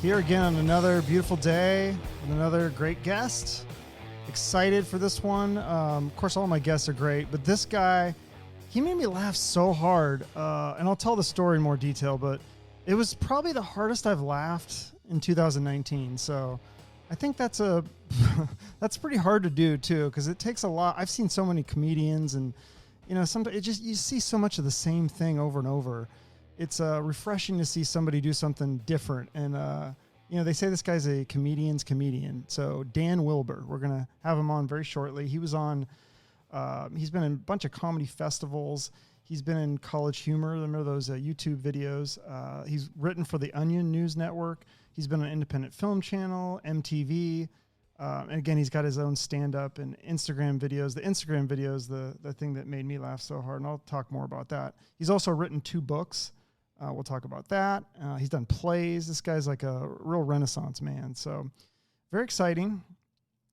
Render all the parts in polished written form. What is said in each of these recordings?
Here again on another beautiful day with another great guest. Excited for this one. Of course, all my guests are great, but this guy, he made me laugh so hard. And I'll tell the story in more detail, but it was probably the hardest I've laughed in 2019. So I think that's that's pretty hard to do too, because it takes a lot. I've seen so many comedians, and sometimes you see so much of the same thing over and over. It's refreshing to see somebody do something different. And, they say this guy's a comedian's comedian. So Dan Wilbur, we're going to have him on very shortly. He was on, he's been in a bunch of comedy festivals. He's been in College Humor. Remember those YouTube videos? He's written for the Onion News Network. He's been on Independent Film Channel, MTV. And again, he's got his own stand-up and Instagram videos. The Instagram videos, the thing that made me laugh so hard, and I'll talk more about that. He's also written 2 books. We'll talk about that. He's done plays. This guy's like a real Renaissance man. So very exciting.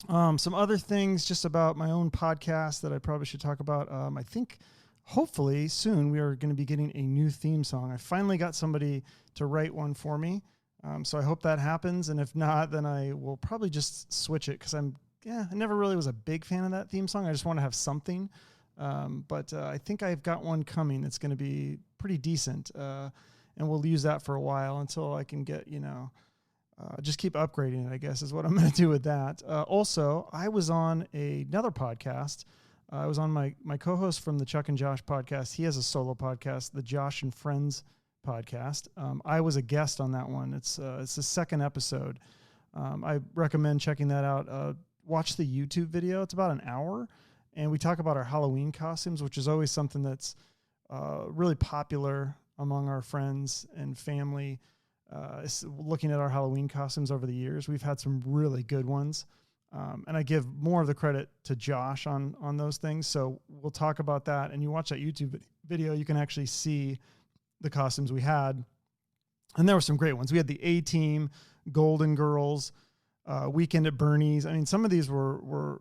Some other things just about my own podcast that I probably should talk about. I think hopefully soon we are going to be getting a new theme song. I finally got somebody to write one for me. So I hope that happens. And if not, then I will probably just switch it, because I never really was a big fan of that theme song. I just want to have something. But I think I've got one coming that's going to be pretty decent. And we'll use that for a while until I can get, just keep upgrading it, I guess, is what I'm going to do with that. Also, I was on another podcast. I was on my co-host from the Chuck and Josh podcast. He has a solo podcast, the Josh and Friends podcast. I was a guest on that one. It's the second episode. I recommend checking that out. Watch the YouTube video. It's about an hour. And we talk about our Halloween costumes, which is always something that's really popular among our friends and family. Looking at our Halloween costumes over the years, we've had some really good ones. And I give more of the credit to Josh on those things. So we'll talk about that. And you watch that YouTube video, you can actually see the costumes we had. And there were some great ones. We had the A-Team, Golden Girls, Weekend at Bernie's. I mean, some of these were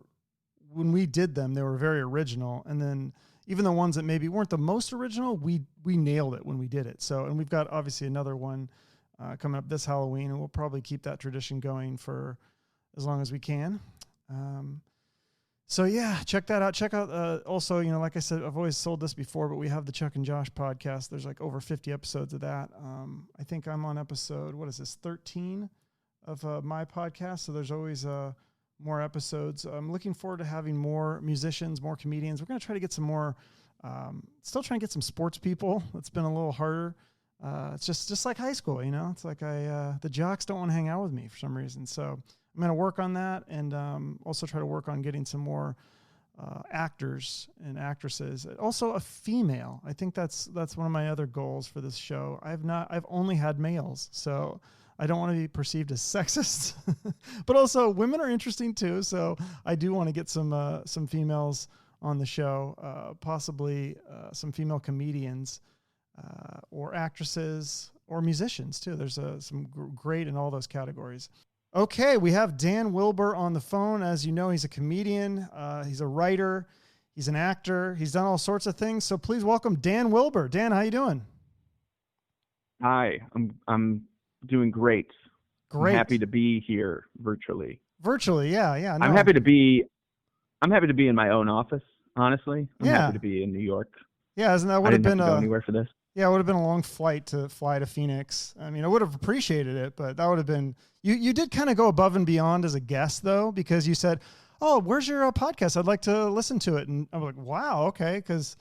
when we did them, they were very original. And then even the ones that maybe weren't the most original, we nailed it when we did it. So, and we've got obviously another one coming up this Halloween, and we'll probably keep that tradition going for as long as we can. So yeah, check that out. Check out also, like I said, I've always sold this before, but we have the Chuck and Josh podcast. There's like over 50 episodes of that. I think I'm on episode, 13 of my podcast. So there's always more episodes. I'm looking forward to having more musicians, more comedians. We're going to try to get some more, still trying to get some sports people. It's been a little harder. It's just like high school, it's like the jocks don't want to hang out with me for some reason. So I'm going to work on that, and also try to work on getting some more actors and actresses. Also a female. I think that's one of my other goals for this show. I've only had males, so I don't want to be perceived as sexist, but also women are interesting too. So I do want to get some females on the show, possibly some female comedians or actresses or musicians too. There's some great in all those categories. Okay, we have Dan Wilbur on the phone. As you know, he's a comedian. He's a writer. He's an actor. He's done all sorts of things. So please welcome Dan Wilbur. Dan, how you doing? Hi, I'm doing great. Great. I'm happy to be here virtually. Virtually, yeah. No. I'm happy to be in my own office. Honestly, I'm Yeah. happy to be in New York. Yeah, isn't that I would have didn't been have to go anywhere for this. Yeah, it would have been a long flight to fly to Phoenix. I mean, I would have appreciated it, but that would have been, you did kind of go above and beyond as a guest though, because you said, "Oh, where's your podcast? I'd like to listen to it." And I'm like, "Wow, okay." Cause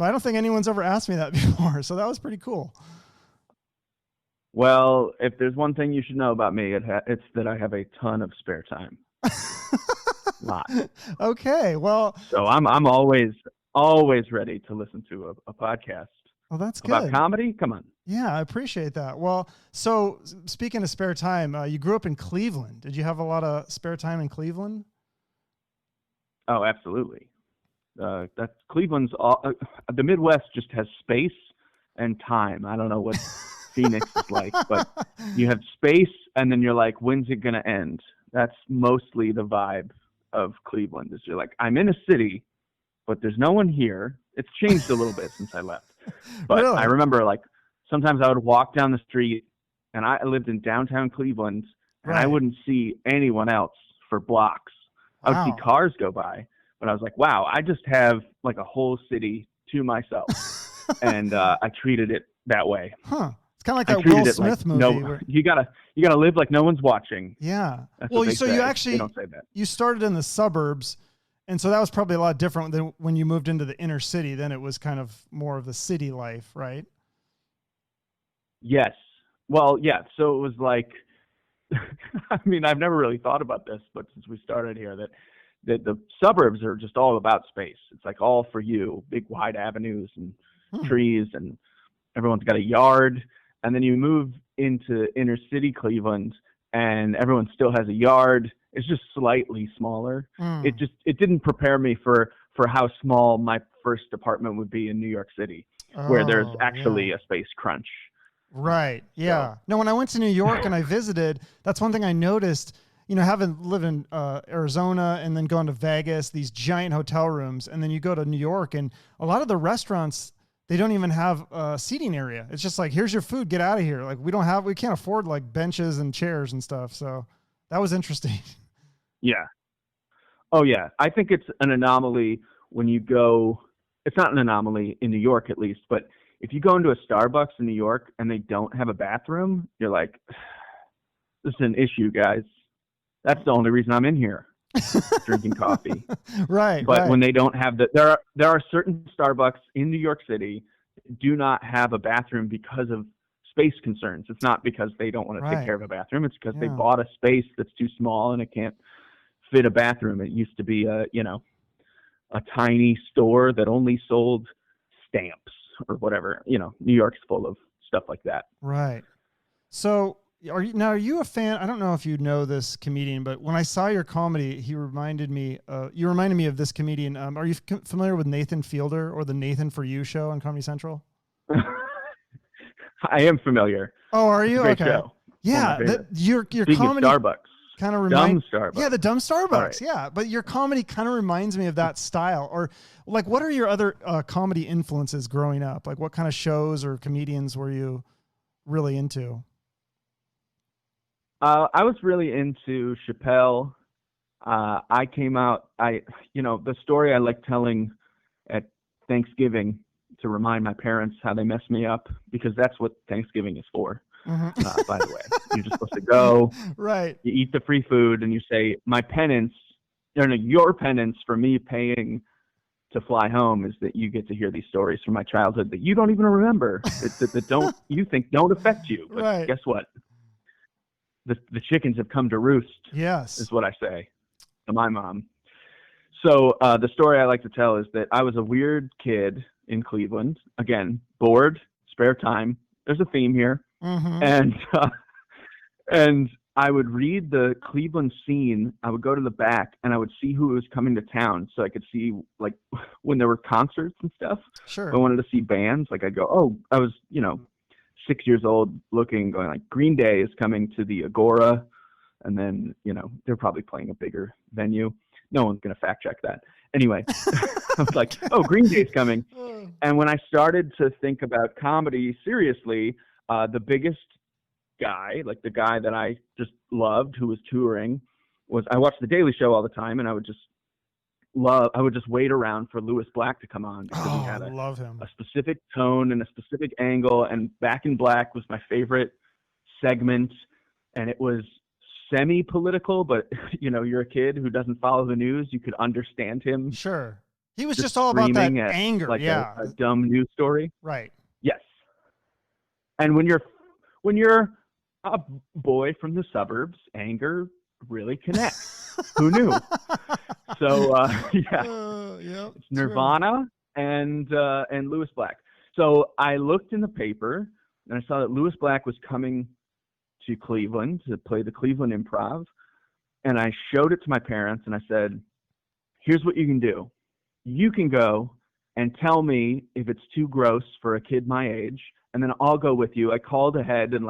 I don't think anyone's ever asked me that before. So that was pretty cool. Well, if there's one thing you should know about me, it's that I have a ton of spare time. Lot. Okay. Well, so I'm always ready to listen to a podcast. Well, that's good. About comedy? Come on. Yeah, I appreciate that. Well, so speaking of spare time, you grew up in Cleveland. Did you have a lot of spare time in Cleveland? Oh, absolutely. That's Cleveland's the Midwest just has space and time. I don't know what Phoenix is like, but you have space and then you're like, when's it going to end? That's mostly the vibe of Cleveland. Is you're like, I'm in a city, but there's no one here. It's changed a little bit since I left. But Really? I remember like sometimes I would walk down the street and I lived in downtown Cleveland, and I Right. wouldn't see anyone else for blocks. I would see Wow. cars go by, but I was like, wow, I just have like a whole city to myself. And I treated it that way. Huh. It's kind of like I that Will treated it like, Smith movie. no, you gotta live like no one's watching. Yeah. That's Well, what they so say. you They actually don't say that. you started in the suburbs, and so that was probably a lot different than when you moved into the inner city. Then it was kind of more of the city life, right? Yes. Well, yeah. So it was like, I mean, I've never really thought about this, but since we started here, that the suburbs are just all about space. It's like all for you, big wide avenues and trees, and everyone's got a yard. And then you move into inner city Cleveland, and everyone still has a yard. It's just slightly smaller. It didn't prepare me for how small my first apartment would be in New York City, where there's actually a space crunch. Right. Yeah. No, when I went to New York and I visited, that's one thing I noticed, you know, having lived in Arizona and then going to Vegas, these giant hotel rooms. And then you go to New York, and a lot of the restaurants, they don't even have a seating area. It's just like, here's your food, get out of here. Like we can't afford like benches and chairs and stuff. So that was interesting. Yeah. Oh, yeah. I think it's an anomaly when you go. It's not an anomaly in New York, at least, but if you go into a Starbucks in New York and they don't have a bathroom, you're like, this is an issue, guys. That's the only reason I'm in here, drinking coffee. Right. But right. when they don't have there are certain Starbucks in New York City that do not have a bathroom because of space concerns. It's not because they don't want to take care of a bathroom. It's because they bought a space that's too small and it can't fit a bathroom. It used to be a tiny store that only sold stamps or whatever. New York's full of stuff like that. Right. So are you a fan? I don't know if you know this comedian, but when I saw your comedy, you reminded me of this comedian. Are you familiar with Nathan Fielder or the Nathan For You show on Comedy Central? I am familiar. Oh, are you? Great okay. show. Yeah. Your Speaking comedy of Starbucks. Kind of reminds Starbucks. Yeah, the dumb Starbucks. Right. Yeah, but your comedy kind of reminds me of that style. Or like, what are your other comedy influences growing up? Like, what kind of shows or comedians were you really into? I was really into Chappelle. I came out. The story I like telling at Thanksgiving to remind my parents how they messed me up, because that's what Thanksgiving is for. By the way, you're just supposed to go, right? You eat the free food, and you say, "My penance, your penance for me paying to fly home is that you get to hear these stories from my childhood that you don't even remember, that you think don't affect you." But right. Guess what? The chickens have come to roost. Yes, is what I say to my mom. So the story I like to tell is that I was a weird kid in Cleveland. Again, bored, spare time. There's a theme here. And I would read the Cleveland scene. I would go to the back and I would see who was coming to town, so I could see like when there were concerts and stuff. Sure. If I wanted to see bands, like I'd go, oh, I was 6 years old, going like Green Day is coming to the Agora, and then they're probably playing a bigger venue. No one's gonna fact check that. Anyway, I was like, oh, Green Day's coming. And when I started to think about comedy seriously, the biggest guy, like the guy that I just loved, who was touring, I watched The Daily Show all the time, and I would just wait around for Louis Black to come on, because he had love him. a specific tone and a specific angle, and Back in Black was my favorite segment, and it was semi-political, but you're a kid who doesn't follow the news, you could understand him. Sure. He was just all about that anger. Like yeah. a dumb news story. Right. Yes. And when you're a boy from the suburbs, anger really connects. Who knew? So it's Nirvana and Louis Black. So I looked in the paper and I saw that Louis Black was coming to Cleveland to play the Cleveland Improv, and I showed it to my parents and I said, "Here's what you can do. You can go and tell me if it's too gross for a kid my age, and then I'll go with you." I called ahead and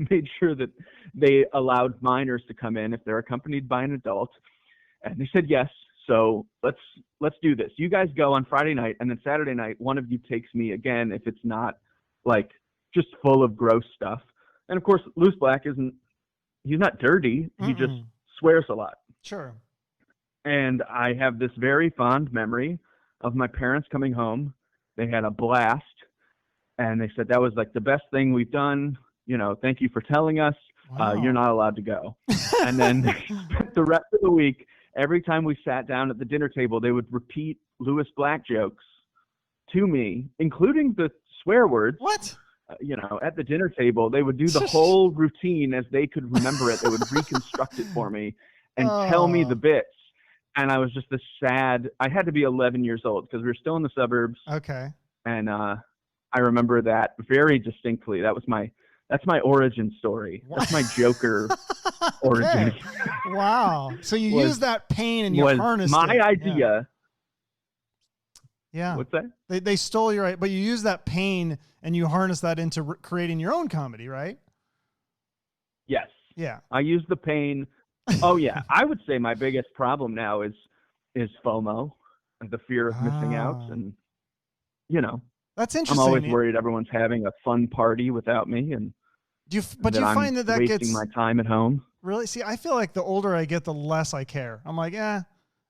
made sure that they allowed minors to come in if they're accompanied by an adult. And they said yes. So let's do this. You guys go on Friday night, and then Saturday night, one of you takes me again if it's not just full of gross stuff. And of course, Louis Black he's not dirty. He just swears a lot. Sure. And I have this very fond memory of my parents coming home. They had a blast, and they said, that was like the best thing we've done. Thank you for telling us. Wow. You're not allowed to go. And then the rest of the week, every time we sat down at the dinner table, they would repeat Louis Black jokes to me, including the swear words. What? At the dinner table, they would do the whole routine as they could remember it. They would reconstruct it for me and tell me the bits. And I was just I had to be 11 years old because we were still in the suburbs. Okay. And I remember that very distinctly. That's my origin story. That's my Joker origin. Wow. So you use that pain and you harnessed my it. idea. Yeah. What's that? They stole your, but you use that pain and you harness that into creating your own comedy, right? Yes. Yeah. I use the pain. Oh yeah. I would say my biggest problem now is FOMO, the fear of missing out. And, that's interesting. I'm always worried everyone's having a fun party without me. And do you find that wasting gets my time at home? Really? See, I feel like the older I get, the less I care. I'm like,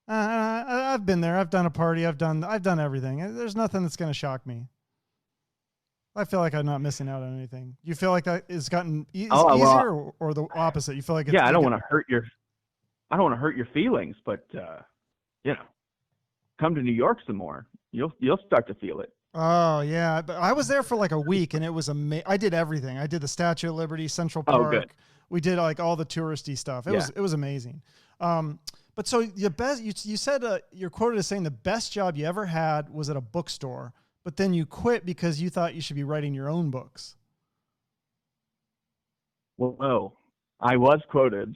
I've been there. I've done a party. I've done everything. There's nothing that's going to shock me. I feel like I'm not missing out on anything. You feel like that has gotten easier or the opposite? You feel like I don't want to hurt your feelings, but come to New York some more. You'll start to feel it. Oh yeah, but I was there for like a week and it was amazing. I did everything. I did the Statue of Liberty, Central Park. Oh, good. We did like all the touristy stuff. It was amazing. But so the best, you said you're quoted as saying the best job you ever had was at a bookstore, but then you quit because you thought you should be writing your own books. Well, no, I was quoted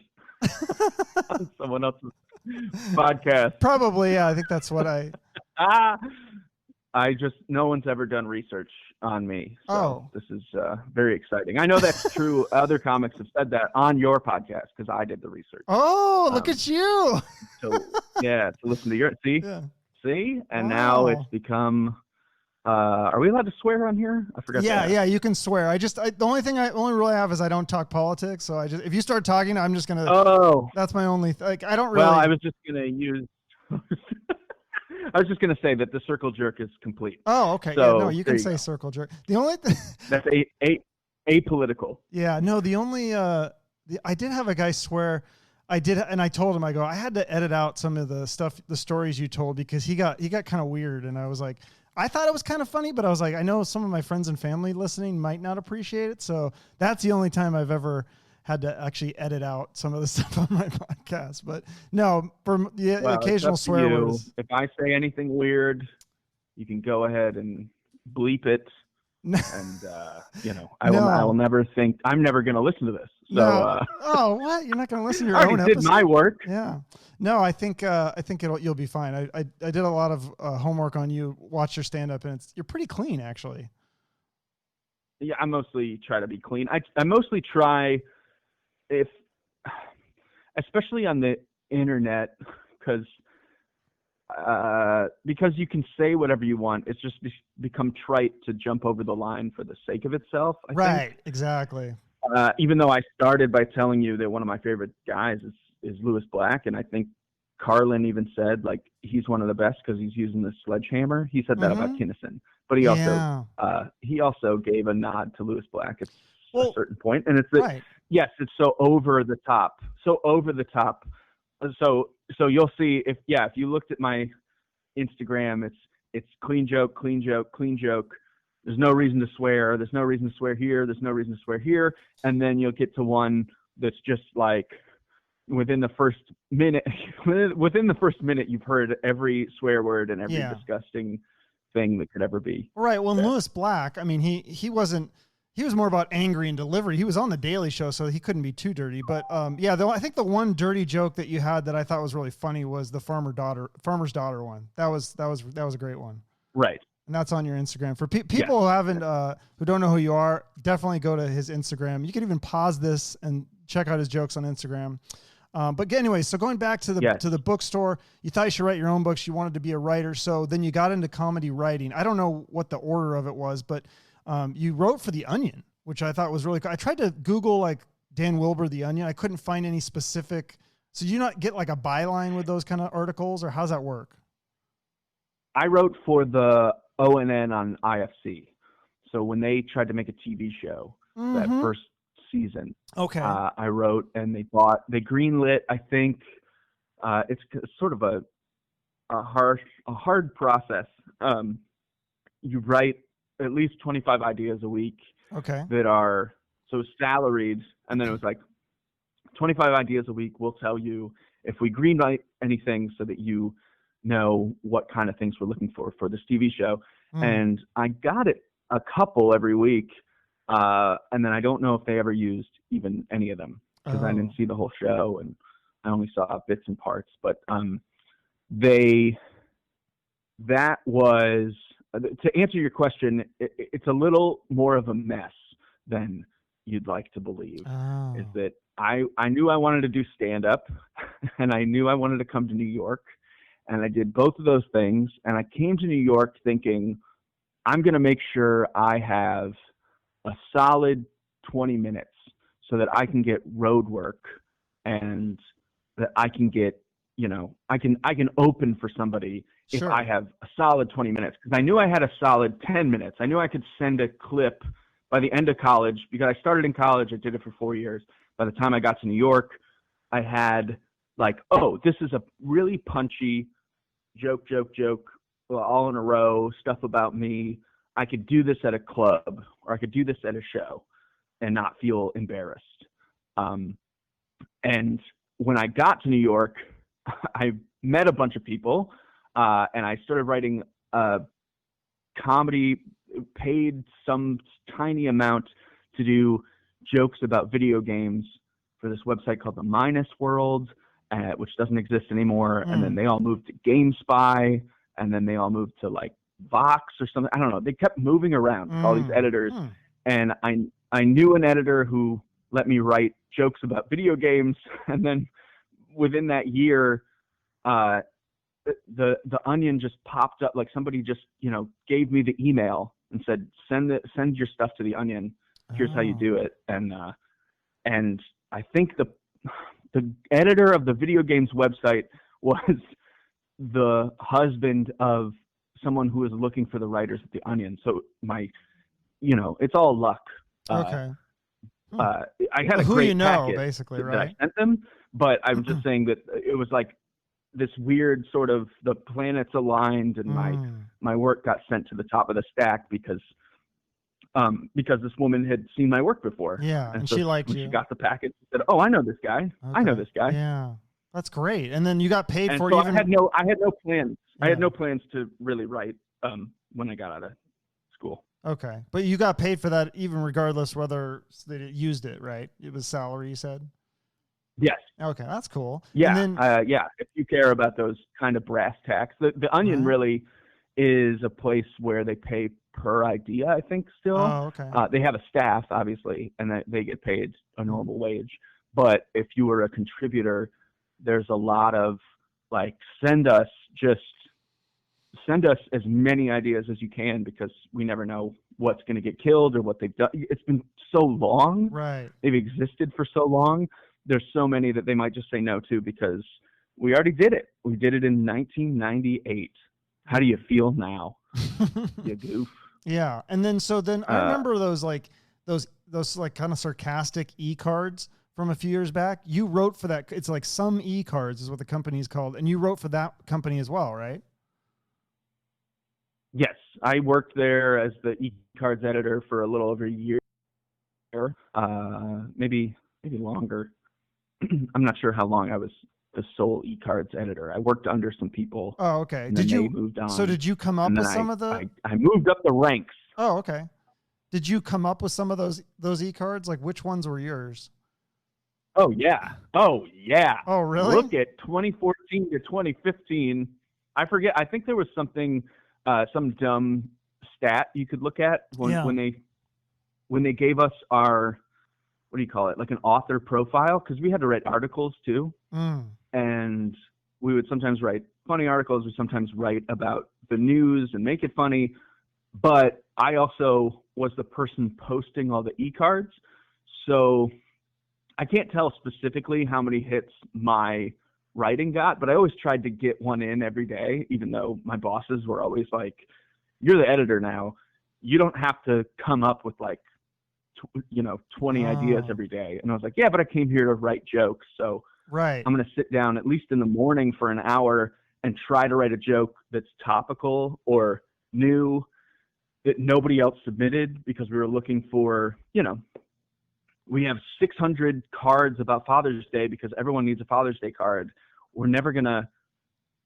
on someone else's podcast. Probably, yeah. I think that's what no one's ever done research on me. So this is very exciting. I know that's true. Other comics have said that on your podcast because I did the research. Oh, look at you. To listen to your, see? And now it's become, are we allowed to swear on here? I forgot. Yeah, you can swear. The only thing I only really have is I don't talk politics. So if you start talking, I'm just going to, that's my only, I don't really. Well, I was just going to use, I was just going to say that the circle jerk is complete. Oh, okay. So, no, you can say circle jerk. The only that's apolitical. Yeah, no, the only I did have a guy swear and I told him, I had to edit out some of the stories you told because he got kind of weird and I was like, I thought it was kind of funny, but I was like, I know some of my friends and family listening might not appreciate it. So that's the only time I've ever had to actually edit out some of the stuff on my podcast. But no, for the occasional swear words. If I say anything weird, you can go ahead and bleep it. And, I will never think, I'm never going to listen to this. So, oh, what? You're not going to listen to your own episode? I did my work. Yeah. No, I think you'll be fine. I did a lot of homework on you, watch your stand up, and you're pretty clean actually. Yeah. I mostly try to be clean. I mostly try, especially on the internet, because you can say whatever you want. It's just become trite to jump over the line for the sake of itself. I think. Exactly. Even though I started by telling you that one of my favorite guys is Louis Black, and I think Carlin even said like he's one of the best because he's using the sledgehammer. He said that about Kinnison, but he also gave a nod to Louis Black at a certain point, and it's that yes, it's so over the top. So you'll see if you looked at my Instagram, it's clean joke, clean joke, clean joke. There's no reason to swear. There's no reason to swear here. There's no reason to swear here. And then you'll get to one that's just like within the first minute, you've heard every swear word and every disgusting thing that could ever be. Right. Well, Louis Black, I mean, he was more about angry and delivery. He was on the Daily Show, so he couldn't be too dirty. But I think the one dirty joke that you had that I thought was really funny was the farmer's daughter one. That was a great one. Right. And that's on your Instagram. For people who haven't, who don't know who you are, definitely go to his Instagram. You can even pause this and check out his jokes on Instagram. But anyway, so going back to the bookstore, you thought you should write your own books. You wanted to be a writer. So then you got into comedy writing. I don't know what the order of it was, but you wrote for The Onion. which I thought was really cool. I tried to Google like Dan Wilbur, The Onion. I couldn't find any specific. So you not get like a byline with those kind of articles, or how's that work? I wrote for the ONN on IFC. So when they tried to make a TV show, that first season, okay, I wrote, and they greenlit. I think it's sort of a hard process. You write at least 25 ideas a week. Okay. That are salaried, and then it was like 25 ideas a week. We'll tell you if we greenlight anything, so that you know what kind of things we're looking for this TV show. And I got it a couple every week, and then I don't know if they ever used even any of them, because I didn't see the whole show and I only saw bits and parts. But that was, to answer your question, it's a little more of a mess than you'd like to believe. Is that I knew I wanted to do stand-up, and I knew I wanted to come to New York, and I did both of those things. And I came to New York thinking, I'm going to make sure I have a solid 20 minutes so that I can get road work, and that I can get, I can open for somebody if I have a solid 20 minutes. Because I knew I had a solid 10 minutes. I knew I could send a clip by the end of college, because I started in college. I did it for 4 years. By the time I got to New York, I had like, this is a really punchy joke, all in a row, stuff about me. I could do this at a club, or I could do this at a show and not feel embarrassed. And when I got to New York, I met a bunch of people, and I started writing comedy, paid some tiny amount to do jokes about video games for this website called the Minus World, which doesn't exist anymore. And then they all moved to GameSpy, and then they all moved to like Vox or something. I don't know. They kept moving around, all these editors. And I knew an editor who let me write jokes about video games. And then within that year, the Onion just popped up. Like somebody just, gave me the email and said, send your stuff to the Onion. Here's how you do it. And I think the editor of the video games website was the husband of someone who was looking for the writers at the Onion. So it's all luck. Okay. I had a great packet basically, that right? I sent them, but I'm just saying that it was like this weird sort of, the planets aligned, and my work got sent to the top of the stack because this woman had seen my work before. Yeah, and so she liked when you. she got the packet, she said, I know this guy. Okay. I know this guy. Yeah, that's great. And then you got paid and for so it. I had no plans. Yeah. I had no plans to really write when I got out of school. Okay, but you got paid for that even regardless whether they used it, right? It was salary, you said? Yes. Okay, that's cool. Yeah, and then, if you care about those kind of brass tacks. The Onion really is a place where they pay per idea, I think, still. Oh, okay. They have a staff, obviously, and they get paid a normal wage. But if you were a contributor, there's a lot of, like, send us as many ideas as you can, because we never know what's going to get killed or what they've done. It's been so long. Right. They've existed for so long. There's so many that they might just say no to, because we already did it. We did it in 1998. How do you feel now? You goof. Yeah. And then, I remember those like kind of sarcastic e-cards from a few years back. You wrote for that. It's like Some E-Cards is what the company is called. And you wrote for that company as well, right? Yes. I worked there as the e-cards editor for a little over a year, maybe longer. I'm not sure how long I was the sole e-cards editor. I worked under some people. Oh, okay. Did you moved on? So did you come up with some of the? I moved up the ranks. Oh, okay. Did you come up with some of those e-cards? Like, which ones were yours? Oh yeah. Oh really? Look at 2014 to 2015. I forget. I think there was something, some dumb stat you could look at when they gave us our, what do you call it? Like an author profile, because we had to write articles too. And we would sometimes write funny articles. We sometimes write about the news and make it funny. but I also was the person posting all the e-cards. So I can't tell specifically how many hits my writing got, but I always tried to get one in every day, even though my bosses were always like, you're the editor now. You don't have to come up with like, 20 ideas every day. And I was like, yeah, but I came here to write jokes. So Right. I'm going to sit down at least in the morning for an hour and try to write a joke that's topical or new that nobody else submitted, because we were looking for, we have 600 cards about Father's Day because everyone needs a Father's Day card. We're never going to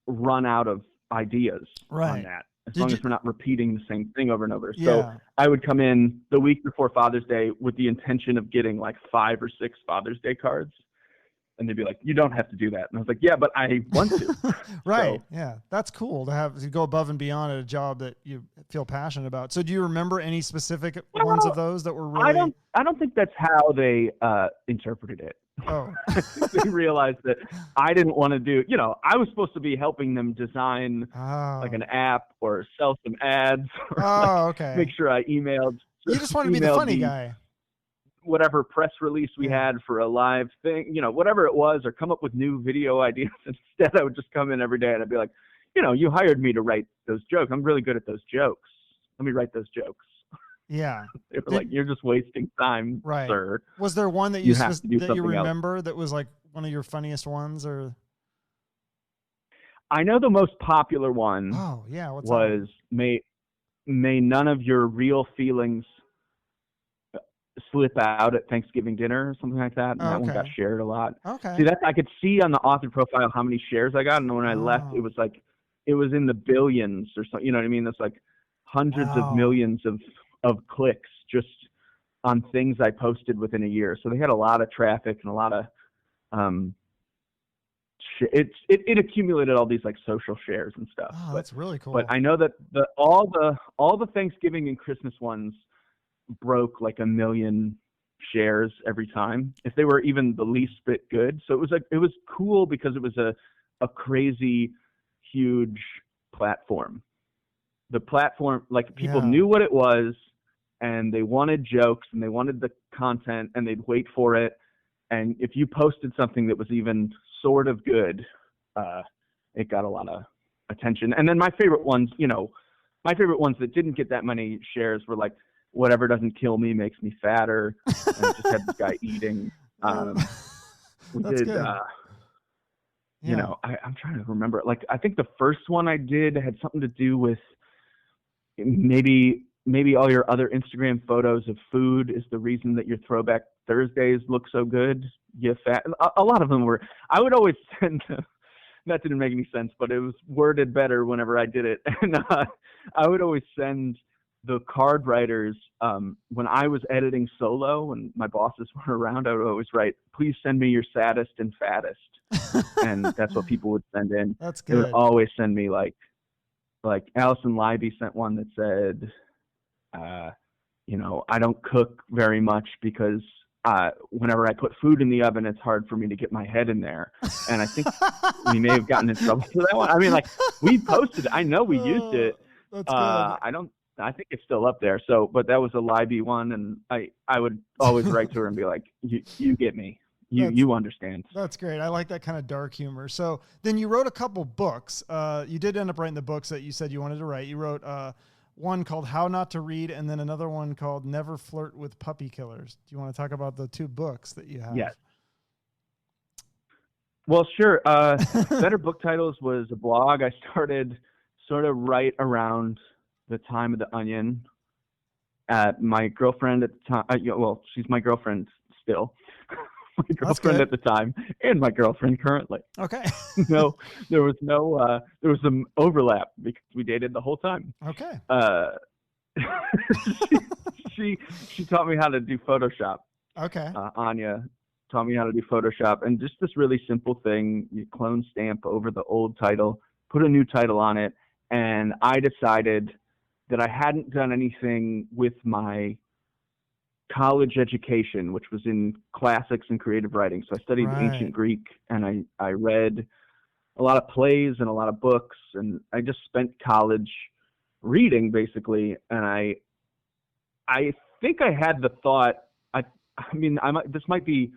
run out of ideas on that, as long as we're not repeating the same thing over and over. Yeah. So I would come in the week before Father's Day with the intention of getting like 5 or 6 Father's Day cards. And they'd be like, you don't have to do that. And I was like, yeah, but I want to. Right. So, yeah. That's cool to go above and beyond at a job that you feel passionate about. So do you remember any specific ones of those that were really... I don't think that's how they interpreted it. Oh. They realized that I didn't want to do, I was supposed to be helping them design like an app or sell some ads. Or okay. Make sure I emailed. You just want to be the funny guy. Whatever press release we had for a live thing, whatever it was, or come up with new video ideas. Instead, I would just come in every day and I'd be like, you hired me to write those jokes. I'm really good at those jokes. Let me write those jokes. Yeah. They were like, you're just wasting time, sir. Was there one that you remember else. that was like one of your funniest ones? Or I know the most popular one was may none of your real feelings slip out at Thanksgiving dinner or something like that. And that one got shared a lot. Okay. See, I could see on the author profile how many shares I got. And when I left, it was in the billions or something. You know what I mean? That's like hundreds of millions of clicks just on things I posted within a year. So they had a lot of traffic and a lot of, it accumulated all these like social shares and stuff. Oh, that's really cool. But I know that all the Thanksgiving and Christmas ones broke like 1 million shares every time, if they were even the least bit good. So it was cool because it was a crazy huge platform. The platform, like, people knew what it was and they wanted jokes and they wanted the content and they'd wait for it. And if you posted something that was even sort of good, it got a lot of attention. And then my favorite ones that didn't get that many shares were like, whatever doesn't kill me makes me fatter. And it just had this guy eating. We That's did, good. I'm trying to remember. Like, I think the first one I did had something to do with maybe all your other Instagram photos of food is the reason that your Throwback Thursdays look so good. You fat. A lot of them were. I would always send. That didn't make any sense, but it was worded better whenever I did it. And I would always send the card writers, when I was editing solo and my bosses were around, I would always write, please send me your saddest and fattest. And that's what people would send in. That's good. They would always send me like Allison Libby sent one that said, I don't cook very much because whenever I put food in the oven, it's hard for me to get my head in there. And I think we may have gotten in trouble for that one. I mean, like, we posted it. I know we used it. That's good. I think it's still up there. So, but that was a Libby one, and I would always write to her and be like, "You get me. You understand." That's great. I like that kind of dark humor. So then you wrote a couple books. You did end up writing the books that you said you wanted to write. You wrote one called How Not to Read, and then another one called Never Flirt with Puppy Killers. Do you want to talk about the 2 books that you have? Yes. Well, sure. Better Book Titles was a blog I started sort of right around the time of The Onion. My girlfriend at the time, she's my girlfriend still. My girlfriend at the time, and my girlfriend currently. Okay. No, there was some overlap because we dated the whole time. Okay. She taught me how to do Photoshop. Okay. Anya taught me how to do Photoshop, and just this really simple thing: you clone stamp over the old title, put a new title on it, and I decided that I hadn't done anything with my college education, which was in classics and creative writing. So I studied ancient Greek, and I read a lot of plays and a lot of books, and I just spent college reading basically, and I think I had the thought. I mean, this might be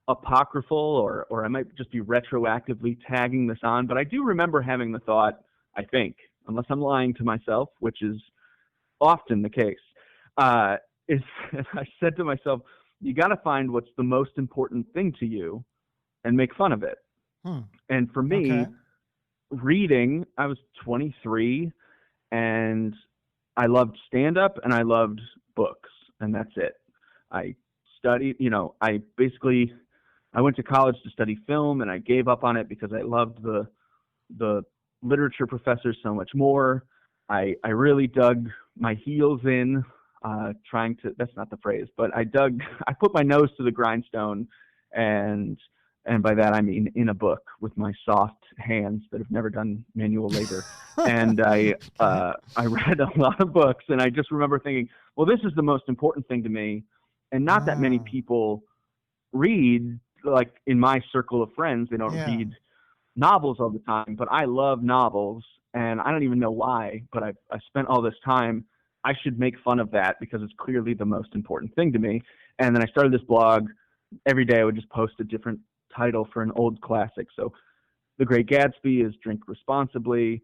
apocryphal, or I might just be retroactively tagging this on, but I do remember having the thought. I think, unless I'm lying to myself, which is often the case, is I said to myself, you got to find what's the most important thing to you and make fun of it. And for me, reading, I was 23 and I loved stand-up and I loved books, and that's it. I studied, I went to college to study film, and I gave up on it because I loved the literature professors so much more. I really dug my heels in, trying to, that's not the phrase, but I put my nose to the grindstone, and by that I mean in a book with my soft hands that have never done manual labor. And I read a lot of books, and I just remember thinking, well, this is the most important thing to me. And not that many people read, like in my circle of friends, they don't read novels all the time, but I love novels, and I don't even know why, but I spent all this time. I should make fun of that because it's clearly the most important thing to me. And then I started this blog. Every day I would just post a different title for an old classic. So The Great Gatsby is Drink Responsibly.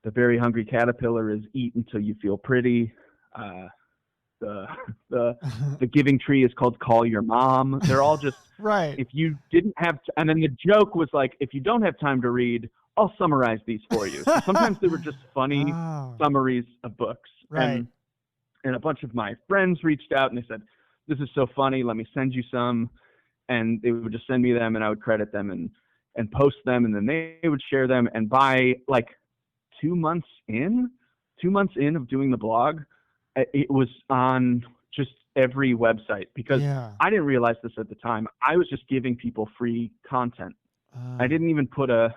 The Very Hungry Caterpillar is Eat Until You Feel Pretty. The Giving Tree is called Call Your Mom. They're all just right. If you didn't have, and then the joke was like, if you don't have time to read, I'll summarize these for you. So sometimes they were just funny summaries of books. Right. And a bunch of my friends reached out and they said, this is so funny, let me send you some. And they would just send me them, and I would credit them and post them, and then they would share them. And by like 2 months in of doing the blog, it was on just every website, because I didn't realize this at the time. I was just giving people free content. I didn't even put I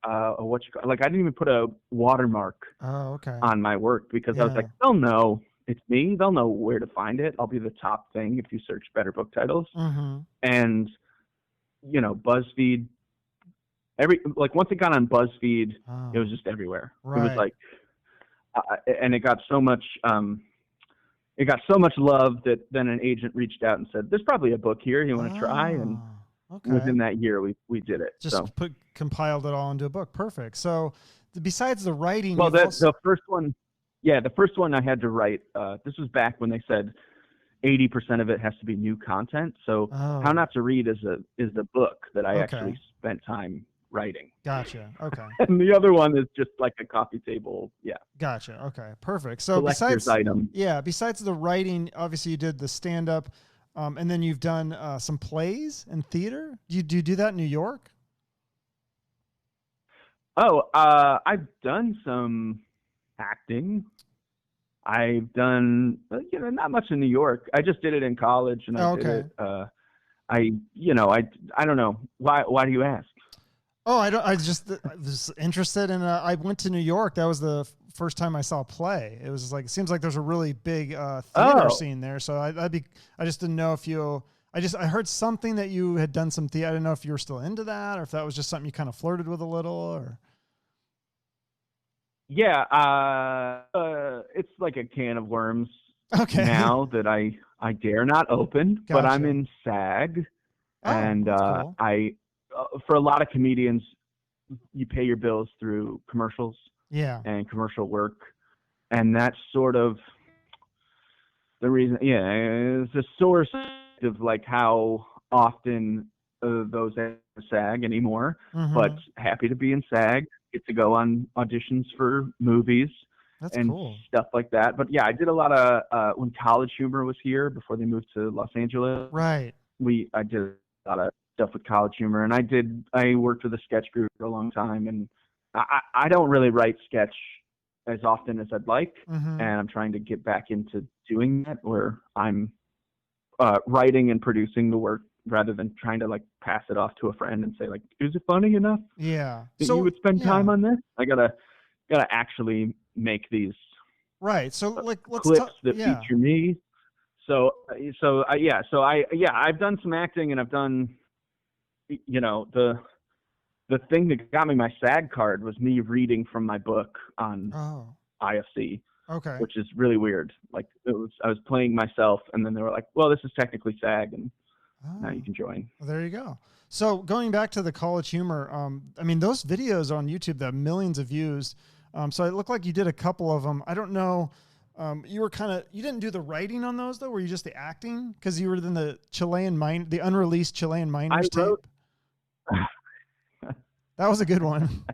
didn't even put a watermark on my work, because I was like, they'll know it's me. They'll know where to find it. I'll be the top thing if you search better book titles. And BuzzFeed, once it got on BuzzFeed, it was just everywhere. It was like, and it got so much love that then an agent reached out and said, there's probably a book here you want to try. And within that year, we did it. Just compiled it all into a book. Perfect. So besides the writing, well, the first one, the first one I had to write. This was back when they said 80% of it has to be new content. So How Not to Read is a book that I actually spent time writing. Gotcha. Okay. And the other one is just like a coffee table. Yeah. Gotcha. Okay. Perfect. So besides the writing, obviously you did the stand-up, and then you've done some plays and theater. Do you do that in New York? Oh, I've done some acting. I've done, not much in New York. I just did it in college, and I did it. I don't know. Why do you ask? Oh, I was interested in, I went to New York. That was the first time I saw a play. It was like, it seems like there's a really big theater scene there. So I just didn't know if I heard something that you had done some theater. I didn't know if you were still into that, or if that was just something you kind of flirted with a little, or. Yeah. It's like a can of worms now that I dare not open, but I'm in SAG, and cool. For a lot of comedians, you pay your bills through commercials and commercial work. And that's sort of the reason, it's a source of like how often those SAG anymore, but happy to be in SAG, get to go on auditions for movies. That's and cool. Stuff like that. But yeah, I did a lot of, when College Humor was here before they moved to Los Angeles. Right. I did a lot of stuff with College Humor, and I worked with a sketch group for a long time, and I don't really write sketch as often as I'd like, and I'm trying to get back into doing that, where I'm writing and producing the work rather than trying to like pass it off to a friend and say like, is it funny enough? Yeah. That you would spend time on this? I gotta actually make these right. So like clips that feature me. I've done some acting, and I've done, the thing that got me my SAG card was me reading from my book on IFC. Okay. which is really weird. Like I was playing myself, and then they were like, "Well, this is technically SAG, and now Oh, you can join." well, there you go. So going back to the college humor, I mean, those videos on YouTube that have millions of views. So it looked like you did a couple of them. I don't know. You were you didn't do the writing on those though. Were you just the acting? Because you were in the the unreleased Chilean I miners tape. wrote. That was a good one.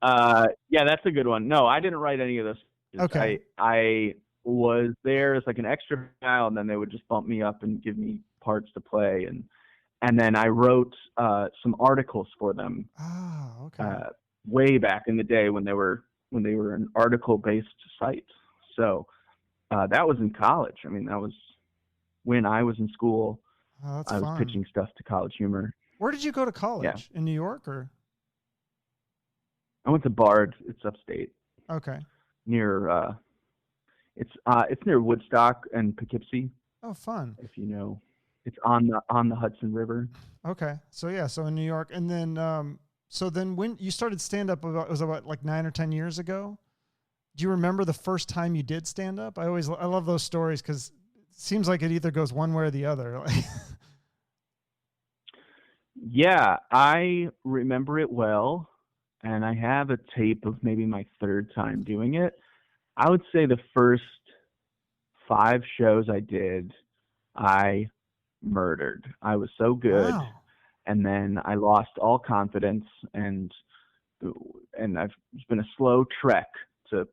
Yeah, that's a good one. No, I didn't write any of those. Okay. I was there as like an extra guy, and then they would just bump me up and give me parts to play, and then I wrote some articles for them. Oh, okay. Way back in the day when they were an article-based site. So that was in college. I mean, that was when I was in school. Oh, that's I was fun. pitching stuff to College Humor. Where did you go to college? Yeah. In New York or? I went to Bard. It's upstate. Okay. Near it's near Woodstock and Poughkeepsie. Oh, fun. If you know, it's on the Hudson River. Okay. So yeah, so in New York, and then so then when you started stand up, it was about like 9 or 10 years ago. Do you remember the first time you did stand up? I love those stories because it seems like it either goes one way or the other. Yeah, I remember it well, and I have a tape of maybe my third time doing it. I would say the first 5 shows I did, I murdered. I was so good. Wow. And then I lost all confidence, and it's been a slow trek to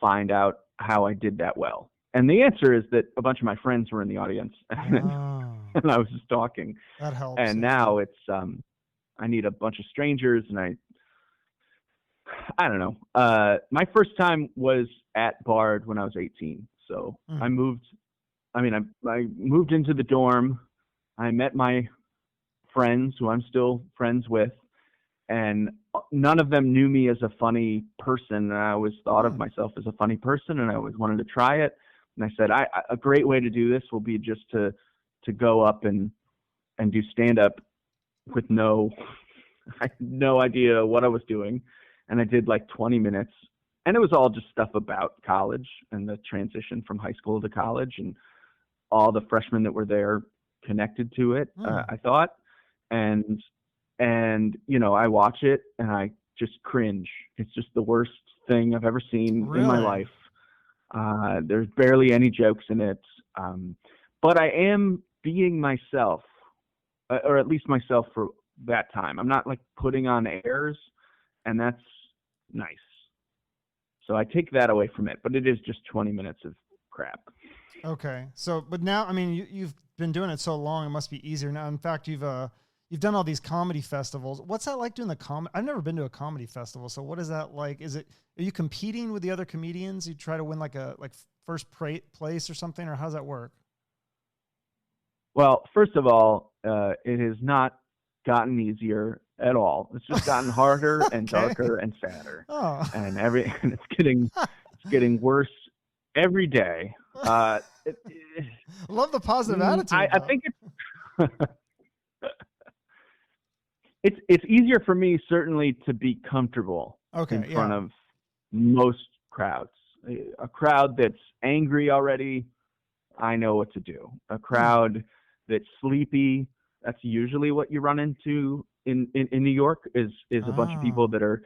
find out how I did that well. And the answer is that a bunch of my friends were in the audience, and I was just talking. That helps. And now it's I need a bunch of strangers, and I don't know. My first time was at Bard when I was 18. So I moved into the dorm. I met my friends who I'm still friends with, and none of them knew me as a funny person. And I always thought of myself as a funny person, and I always wanted to try it. And I said, a great way to do this will be just to go up and do stand up with I had no idea what I was doing. And I did like 20 minutes, and it was all just stuff about college and the transition from high school to college, and all the freshmen that were there connected to it. I thought, and I watch it and I just cringe. It's just the worst thing I've ever seen in my life. There's barely any jokes in it, but I am being myself, or at least myself for that time. I'm not like putting on airs, and that's nice. So I take that away from it, but it is just 20 minutes of crap. Okay. So, but now, I mean, you've been doing it so long, it must be easier now. In fact, you've done all these comedy festivals. What's that like doing I've never been to a comedy festival. So what is that like? Are you competing with the other comedians? You try to win like first place or something, or how's that work? Well, first of all, it has not gotten easier at all. It's just gotten harder and darker and sadder. Oh. And it's getting worse every day. Love the positive attitude. I think it's easier for me certainly to be comfortable in front of most crowds. A crowd that's angry already, I know what to do. A crowd that's sleepy, that's usually what you run into in New York is a bunch of people they're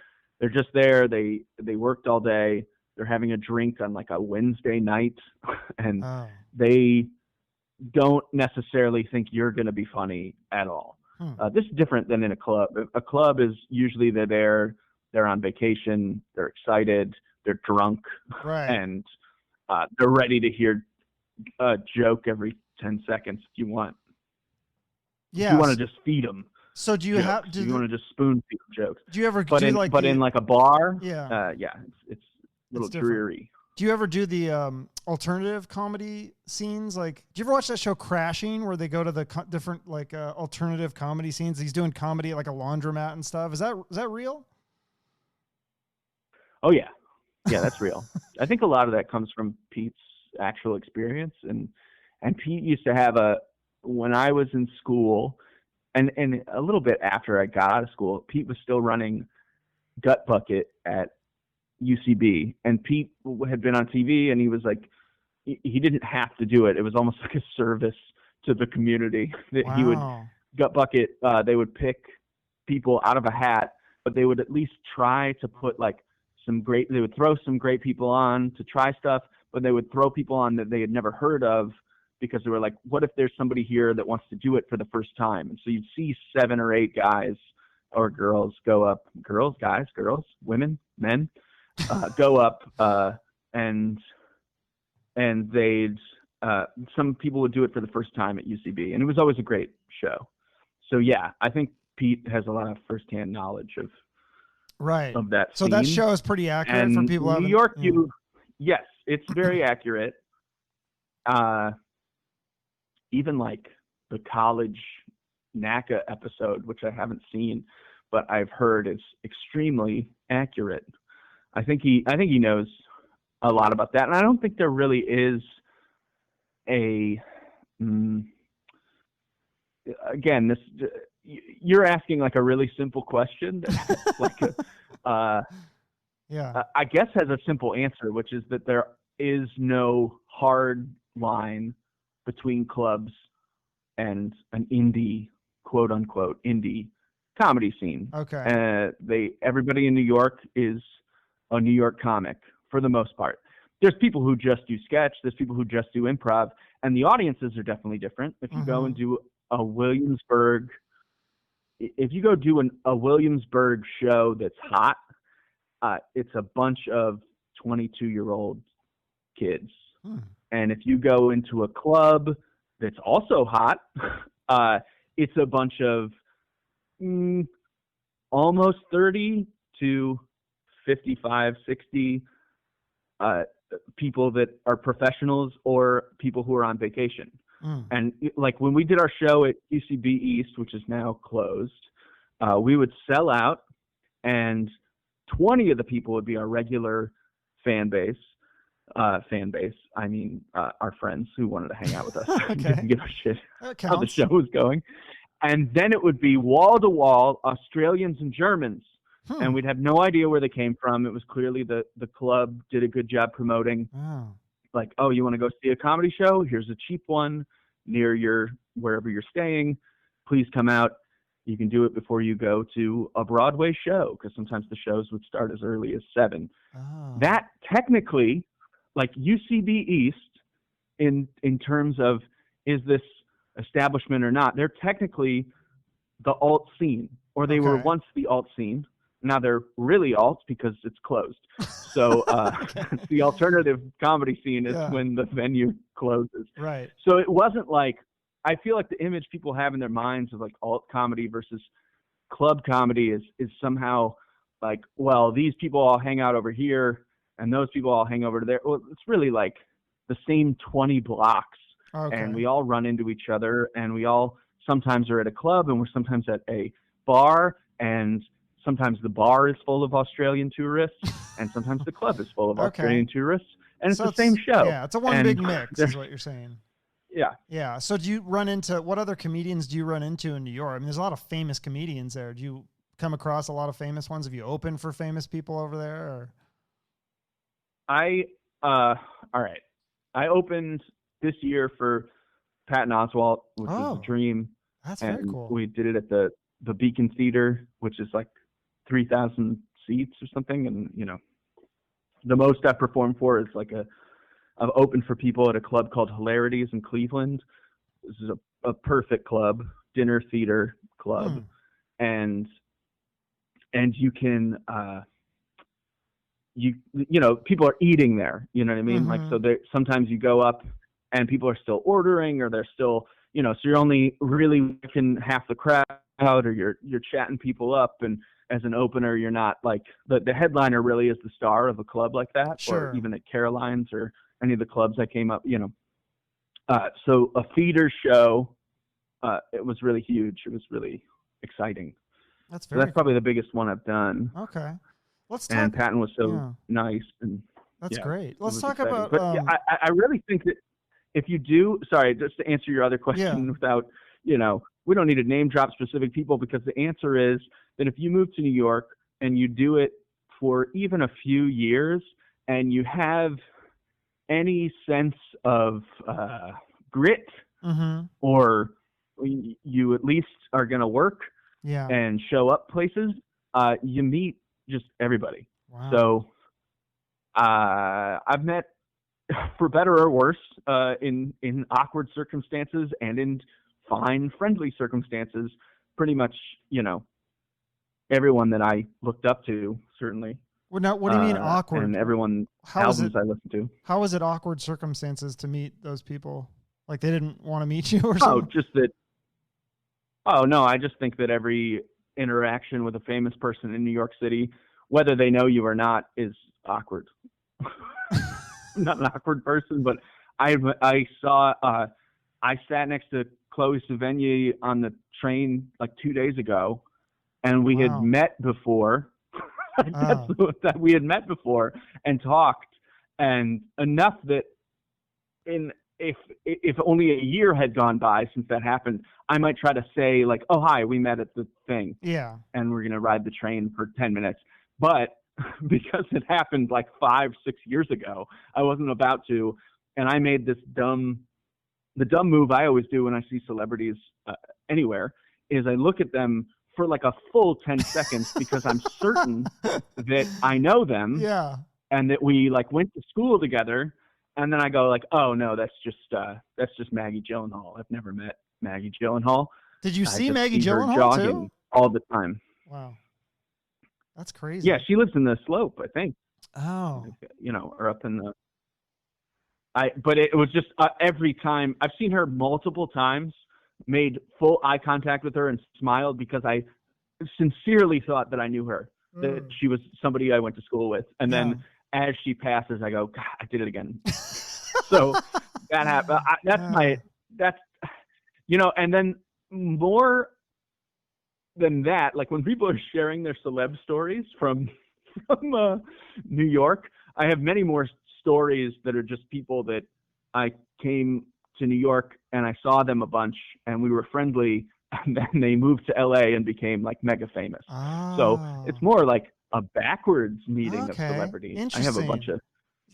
just there. They worked all day. They're having a drink on like a Wednesday night, and they don't necessarily think you're going to be funny at all. This is different than in a club. A club is usually they're on vacation, they're excited, they're drunk, right, and they're ready to hear a joke every 10 seconds if you want. Yeah, you want to just feed them. So do you jokes. You want to just spoon feed them jokes? Do you ever? In like a bar, yeah, it's a little dreary. Do you ever do the alternative comedy scenes? Like, do you ever watch that show Crashing, where they go to the different like alternative comedy scenes? He's doing comedy at like a laundromat and stuff. Is that real? Oh yeah, that's real. I think a lot of that comes from Pete's actual experience, and Pete used to have when I was in school, and a little bit after I got out of school, Pete was still running Gut Bucket at UCB, and Pete had been on TV, and he was like, he didn't have to do it. It was almost like a service to the community that he would gut bucket. They would pick people out of a hat, but they would at least try to put like they would throw some great people on to try stuff, but they would throw people on that they had never heard of, because they were like, what if there's somebody here that wants to do it for the first time? And so you'd see 7 or 8 guys or girls go up, guys, women, men, go up, and they'd, some people would do it for the first time at UCB, and it was always a great show. So yeah, I think Pete has a lot of firsthand knowledge of that. So scene. that show is pretty accurate and for people. New York, yes, it's very accurate. Even like the college NACA episode, which I haven't seen, but I've heard is extremely accurate. I think he knows a lot about that, and I don't think there really is again, this, you're asking like a really simple question that like I guess has a simple answer, which is that there is no hard line between clubs and an indie, quote unquote, indie comedy scene. Okay. Everybody in New York is a New York comic for the most part. There's people who just do sketch. There's people who just do improv, and the audiences are definitely different. If you go and do a Williamsburg show that's hot, it's a bunch of 22-year-old kids. And if you go into a club that's also hot, it's a bunch of almost 30 to 55, 60 people that are professionals or people who are on vacation. And like when we did our show at UCB East, which is now closed, we would sell out, and 20 of the people would be our regular fan base. I mean, our friends who wanted to hang out with us. Didn't give a shit how the show was going. And then it would be wall to wall Australians and Germans. And we'd have no idea where they came from. It was clearly the club did a good job promoting. Like, oh, you want to go see a comedy show? Here's a cheap one near wherever you're staying. Please come out. You can do it before you go to a Broadway show, because sometimes the shows would start as early as 7. That technically, like UCB East, in terms of is this establishment or not, they're technically the alt scene, or they were once the alt scene. Now they're really alt because it's closed. So the alternative comedy scene is when the venue closes. Right. So it wasn't like, I feel like the image people have in their minds of like alt comedy versus club comedy is somehow like, well, these people all hang out over here and those people all hang over to there. Well, it's really like the same 20 blocks. And we all run into each other, and we all sometimes are at a club, and we're sometimes at a bar, and sometimes the bar is full of Australian tourists, and sometimes the club is full of Australian tourists, and it's the same show. Yeah, it's a big mix, is what you're saying. Yeah. Yeah. So do you run into, what other comedians do you run into in New York? I mean, there's a lot of famous comedians there. Do you come across a lot of famous ones? Have you opened for famous people over there? Or? All right. I opened this year for Patton Oswalt, which was a dream. That's very cool. We did it at the Beacon Theater, which is like 3,000 seats or something. And, you know, the most I've performed for is like I've opened for people at a club called Hilarities in Cleveland. This is a perfect club, dinner theater club. And you can, you know, people are eating there, you know what I mean? Like, so sometimes you go up and people are still ordering, or they're still, you know, so you're only really working half the crowd, or you're chatting people up. And as an opener, you're not like, the headliner really is the star of a club like that, or even at Caroline's or any of the clubs I came up, you know. So a feeder show, it was really huge. It was really exciting. That's very cool. Probably the biggest one I've done. Okay. Let's talk. And Patton was so nice. And that's great. Let's talk exciting. about, but I really think that if you do, sorry, just to answer your other question without, you know, we don't need to name drop specific people, because the answer is that if you move to New York and you do it for even a few years and you have any sense of grit, or you at least are going to work and show up places, you meet just everybody. Wow. So I've met, for better or worse, in awkward circumstances and in fine, friendly circumstances, pretty much, everyone that I looked up to, certainly. Well, now, what do you mean awkward? And everyone albums I listened to. How was it awkward circumstances to meet those people? Like they didn't want to meet you or something? Oh, just that. Oh, no, I just think that every interaction with a famous person in New York City, whether they know you or not, is awkward. I'm not an awkward person, but I sat next to Chloe Sevigny on the train like 2 days ago, and we had met before. That we had met before and talked, and enough that if only a year had gone by since that happened, I might try to say like, oh, hi, we met at the thing. Yeah. And we're going to ride the train for 10 minutes. But because it happened like 5-6 years ago, I wasn't about to. And I made the dumb move I always do when I see celebrities anywhere is I look at them for like a full 10 seconds because I'm certain that I know them. Yeah. And that we like went to school together. And then I go like, oh no, that's just Maggie Gyllenhaal. I've never met Maggie Gyllenhaal. Did you see Maggie Gyllenhaal too? All the time. Wow. That's crazy. Yeah, she lives in the Slope, I think. Oh. Or up in the. But it was just every time I've seen her multiple times, made full eye contact with her and smiled because I sincerely thought that I knew her, that she was somebody I went to school with, and then as she passes, I go, God, I did it again. So that happened. And then more than that, like when people are sharing their celeb stories from New York, I have many more stories that are just people that I came to New York and I saw them a bunch and we were friendly, and then they moved to LA and became like mega famous. So it's more like a backwards meeting of celebrities. I have a bunch of,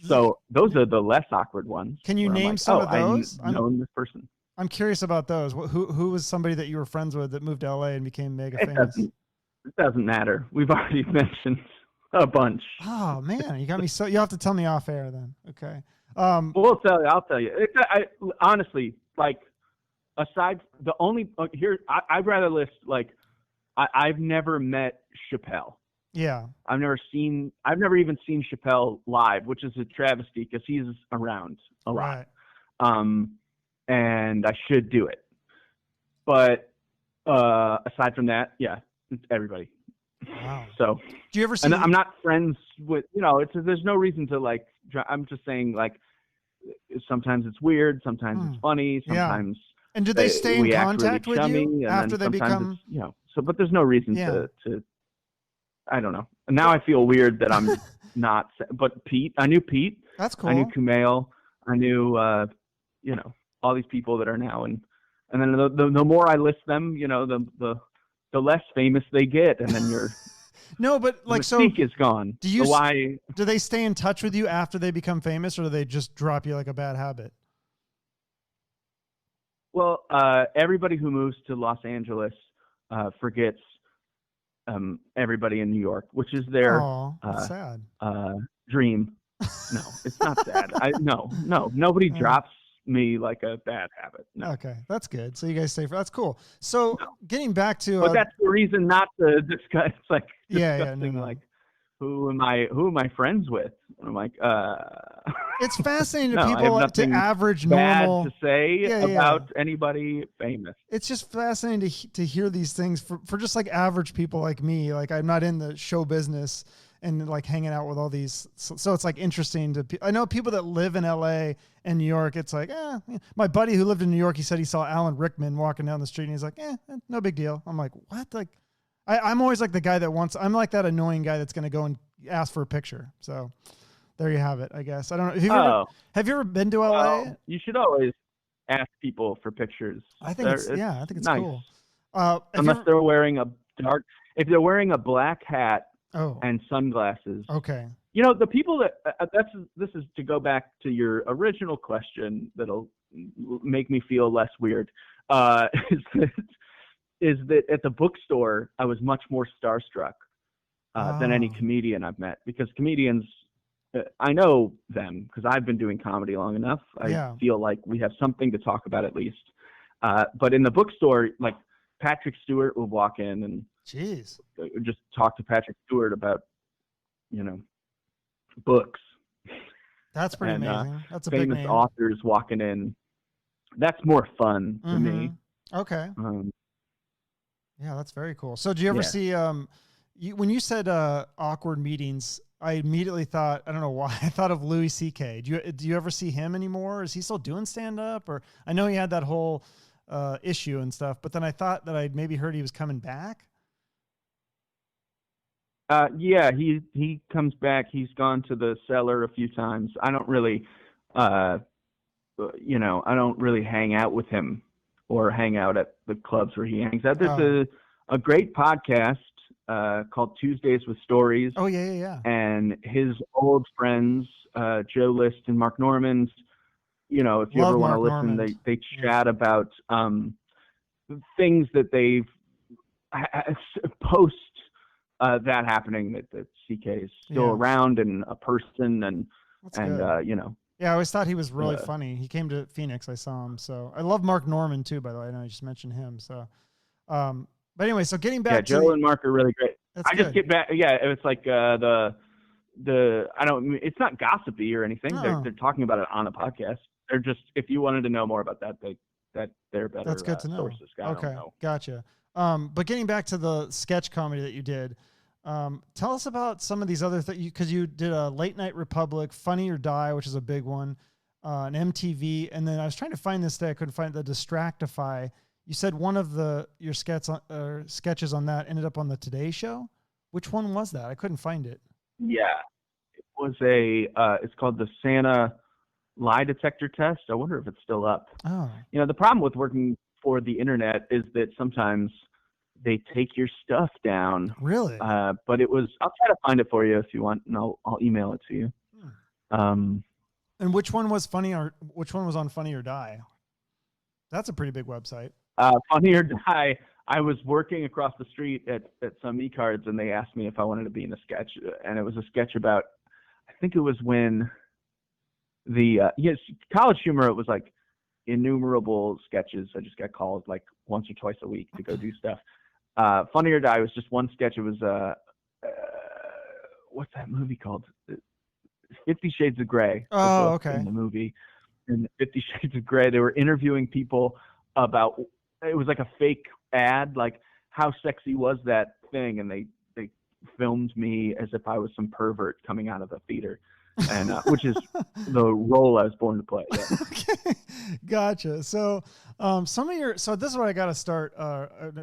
so those are the less awkward ones. Can you name some of those? I've known this person. I'm curious about those. Who was somebody that you were friends with that moved to LA and became mega famous? It doesn't matter. We've already mentioned a bunch. Oh man, you got me. So you have to tell me off air then. Okay. I'll tell you. Honestly, like, aside the only here, I'd rather list like I've never met Chappelle. Yeah. I've never even seen Chappelle live, which is a travesty because he's around a lot. Right. And I should do it. But aside from that, yeah, it's everybody. Wow. So do you ever see? And I'm not friends with, there's no reason to like. I'm just saying like sometimes it's weird, sometimes it's funny, sometimes. And do they stay in contact with you after they become? So, but there's no reason to. I don't know. And now I feel weird that I'm not. But Pete, I knew Pete. That's cool. I knew Kumail. I knew, all these people that are now, and then the more I list them, the less famous they get, and then you're. No, but like the mystique is gone. Do they stay in touch with you after they become famous, or do they just drop you like a bad habit? Well, everybody who moves to Los Angeles forgets everybody in New York, which is their sad. Dream. No, it's not sad. Nobody drops me like a bad habit. No. Okay, that's good. So you guys stay. That's cool. So getting back to, but that's the reason not to discuss. It's like discussing no. like who am I friends with? And I'm like, It's fascinating to people, to average normal to say about anybody famous. It's just fascinating to hear these things for just like average people like me. Like I'm not in the show business and like hanging out with all these. So it's like interesting I know people that live in LA and New York. It's like, my buddy who lived in New York, he said he saw Alan Rickman walking down the street and he's like, no big deal. I'm like, what? Like, I'm always like the guy I'm like that annoying guy that's going to go and ask for a picture. So there you have it, I guess. I don't know. Have you ever been to LA? Well, you should always ask people for pictures. I think it's nice. cool. Unless they're wearing if they're wearing a black hat Oh, and sunglasses. okay. You know, the people that this is to go back to your original question that'll make me feel less weird. Is that at the bookstore I was much more starstruck than any comedian I've met, because comedians, I know them because I've been doing comedy long enough. I feel like we have something to talk about at least. But in the bookstore, like Patrick Stewart would walk in and just talk to Patrick Stewart about, you know, books. That's pretty amazing. That's a famous big name. authors walking in. That's more fun to me. Okay. Yeah, that's very cool. So do you ever see, when you said awkward meetings, I immediately thought, I don't know why, I thought of Louis C.K. Do you ever see him anymore? Is he still doing stand-up? Or I know he had that whole issue and stuff, but then I thought that I'd maybe heard he was coming back. Yeah, he comes back. He's gone to the Cellar a few times. I don't really, I don't really hang out with him or hang out at the clubs where he hangs out. There's a great podcast called Tuesdays with Stories. Oh, yeah. And his old friends, Joe List and Mark Normand, you know, if you ever want to listen, they chat about things that they've post that happening, that CK is still around and a person, and you know. Yeah, I always thought he was really funny. He came to Phoenix. I saw him. So I love Mark Normand too, by the way. I know I just mentioned him. So, but anyway, so getting back to Joe and Mark are really great. Just get back. Yeah, it's like it's not gossipy or anything. No. They're talking about it on a podcast. They're just, if you wanted to know more about that, they're better. That's good to know. Sources. Okay, gotcha. But getting back to the sketch comedy that you did, tell us about some of these other things, because you did a Late Night Republic, Funny or Die, which is a big one, an MTV, and then I was trying to find this day, I couldn't find the Distractify. You said one of your sketches on that ended up on the Today Show. Which one was that? I couldn't find it. Yeah, it was it's called the Santa Lie Detector Test. I wonder if it's still up. Oh, you know, the problem with working for the internet is that sometimes they take your stuff down. Really? But it was, I'll try to find it for you if you want, and I'll email it to you. And which one was which one was on Funny or Die? That's a pretty big website. Funny or Die. I was working across the street at some e-cards, and they asked me if I wanted to be in a sketch, and it was a sketch about, I think it was when College Humor, it was like innumerable sketches. I just got called like once or twice a week to go do stuff. Funny or Die was just one sketch. It was what's that movie called? 50 Shades of Grey. Oh, okay. In the movie, in 50 Shades of Grey, they were interviewing people about, it was like a fake ad, like how sexy was that thing, and they filmed me as if I was some pervert coming out of the theater, and which is the role I was born to play. Yeah. Okay, gotcha. So so this is what I got to start,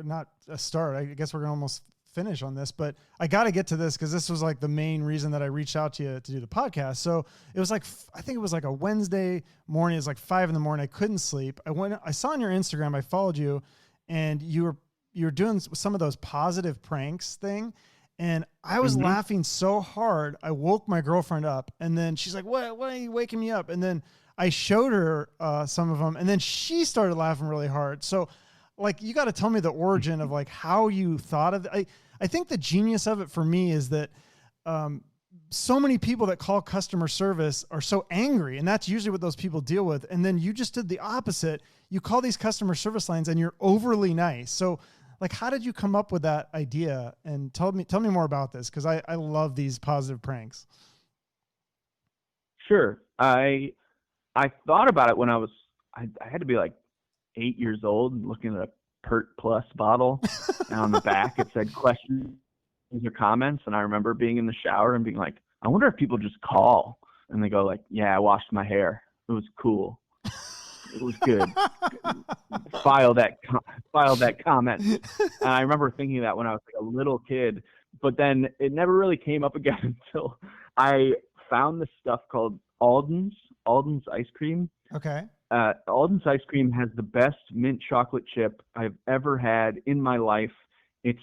not a start, I guess we're gonna almost finish on this, but I got to get to this because this was like the main reason that I reached out to you to do the podcast. So it was like, I think it was like a Wednesday morning. It was like 5 a.m. I couldn't sleep. I saw on your Instagram, I followed you, and you were doing some of those positive pranks thing. And I was laughing so hard. I woke my girlfriend up, and then she's like, what are you waking me up? And then I showed her some of them, and then she started laughing really hard. So like, you got to tell me the origin of like how you thought of it. I think the genius of it for me is that so many people that call customer service are so angry, and that's usually what those people deal with. And then you just did the opposite. You call these customer service lines and you're overly nice. So like, how did you come up with that idea? And tell me more about this, because I love these positive pranks. Sure. I thought about it when I had to be like 8 years old, looking at a Pert Plus bottle, and on the back it said questions or comments. And I remember being in the shower and being like, I wonder if people just call, and they go like, yeah, I washed my hair. It was cool. It was good. File that comment. And I remember thinking that when I was like a little kid, but then it never really came up again until I found this stuff called Alden's ice cream. Okay. Alden's ice cream has the best mint chocolate chip I've ever had in my life. It's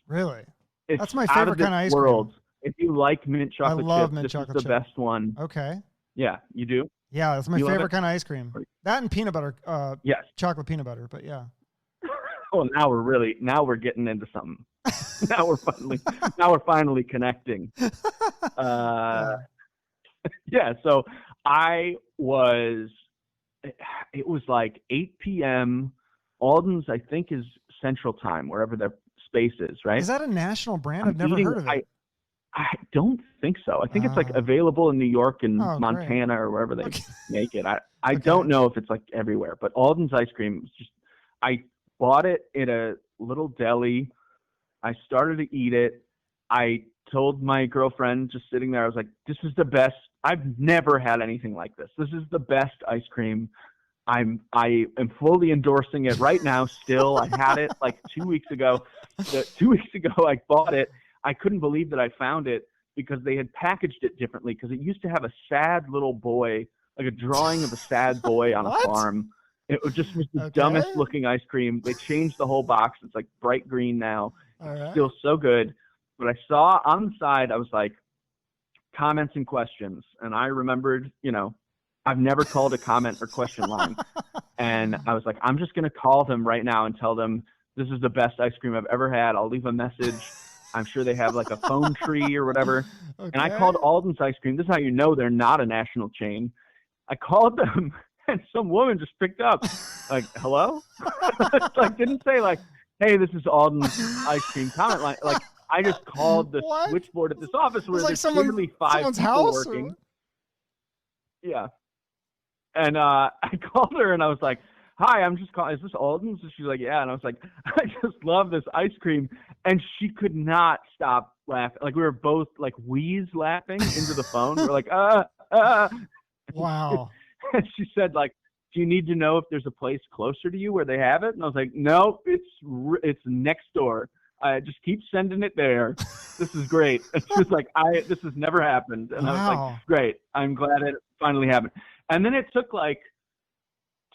really, It's That's my out favorite of this kind of ice world. cream. If you like mint I chocolate love chip, mint this chocolate is the chip. best one. Okay. Yeah, you do? Yeah, that's my You love favorite it? kind of ice cream. That and peanut butter, Yes. chocolate peanut butter. But yeah. Well, now we're getting into something. now we're finally connecting. Yeah. So it was like 8 p.m. Alden's, I think, is Central Time, wherever their space is, right? Is that a national brand? I've never heard of it. I don't think so. I think it's like available in New York and Montana great. or wherever they make it. I don't know if it's like everywhere, but Alden's ice cream is just, I bought it in a little deli. I started to eat it. I told my girlfriend just sitting there, I was like, this is the best. I've never had anything like this. This is the best ice cream. I am fully endorsing it right now still. I had it like 2 weeks ago. 2 weeks ago I bought it. I couldn't believe that I found it because they had packaged it differently, because it used to have a sad little boy, like a drawing of a sad boy on a farm. It was just the dumbest looking ice cream. They changed the whole box. It's like bright green now. It's still so good. But I saw on the side, I was like, comments and questions. And I remembered, I've never called a comment or question line. And I was like, I'm just going to call them right now and tell them this is the best ice cream I've ever had. I'll leave a message. I'm sure they have like a phone tree or whatever. And I called Alden's Ice Cream. This is how you know they're not a national chain. I called them and some woman just picked up like, hello? Like, didn't say like, hey, this is Alden's Ice Cream comment line. Like, I just called the switchboard at this office where there's literally 5 people working. Yeah. And I called her and I was like, hi, I'm just calling. Is this Alden's? And she's like, yeah. And I was like, I just love this ice cream. And she could not stop laughing. Like, we were both like wheeze laughing into the phone. We're like, Wow. And she said, like, do you need to know if there's a place closer to you where they have it? And I was like, no, it's next door. Just keep sending it there. This is great. And she was like, this has never happened. And I was like, great. I'm glad it finally happened. And then it took like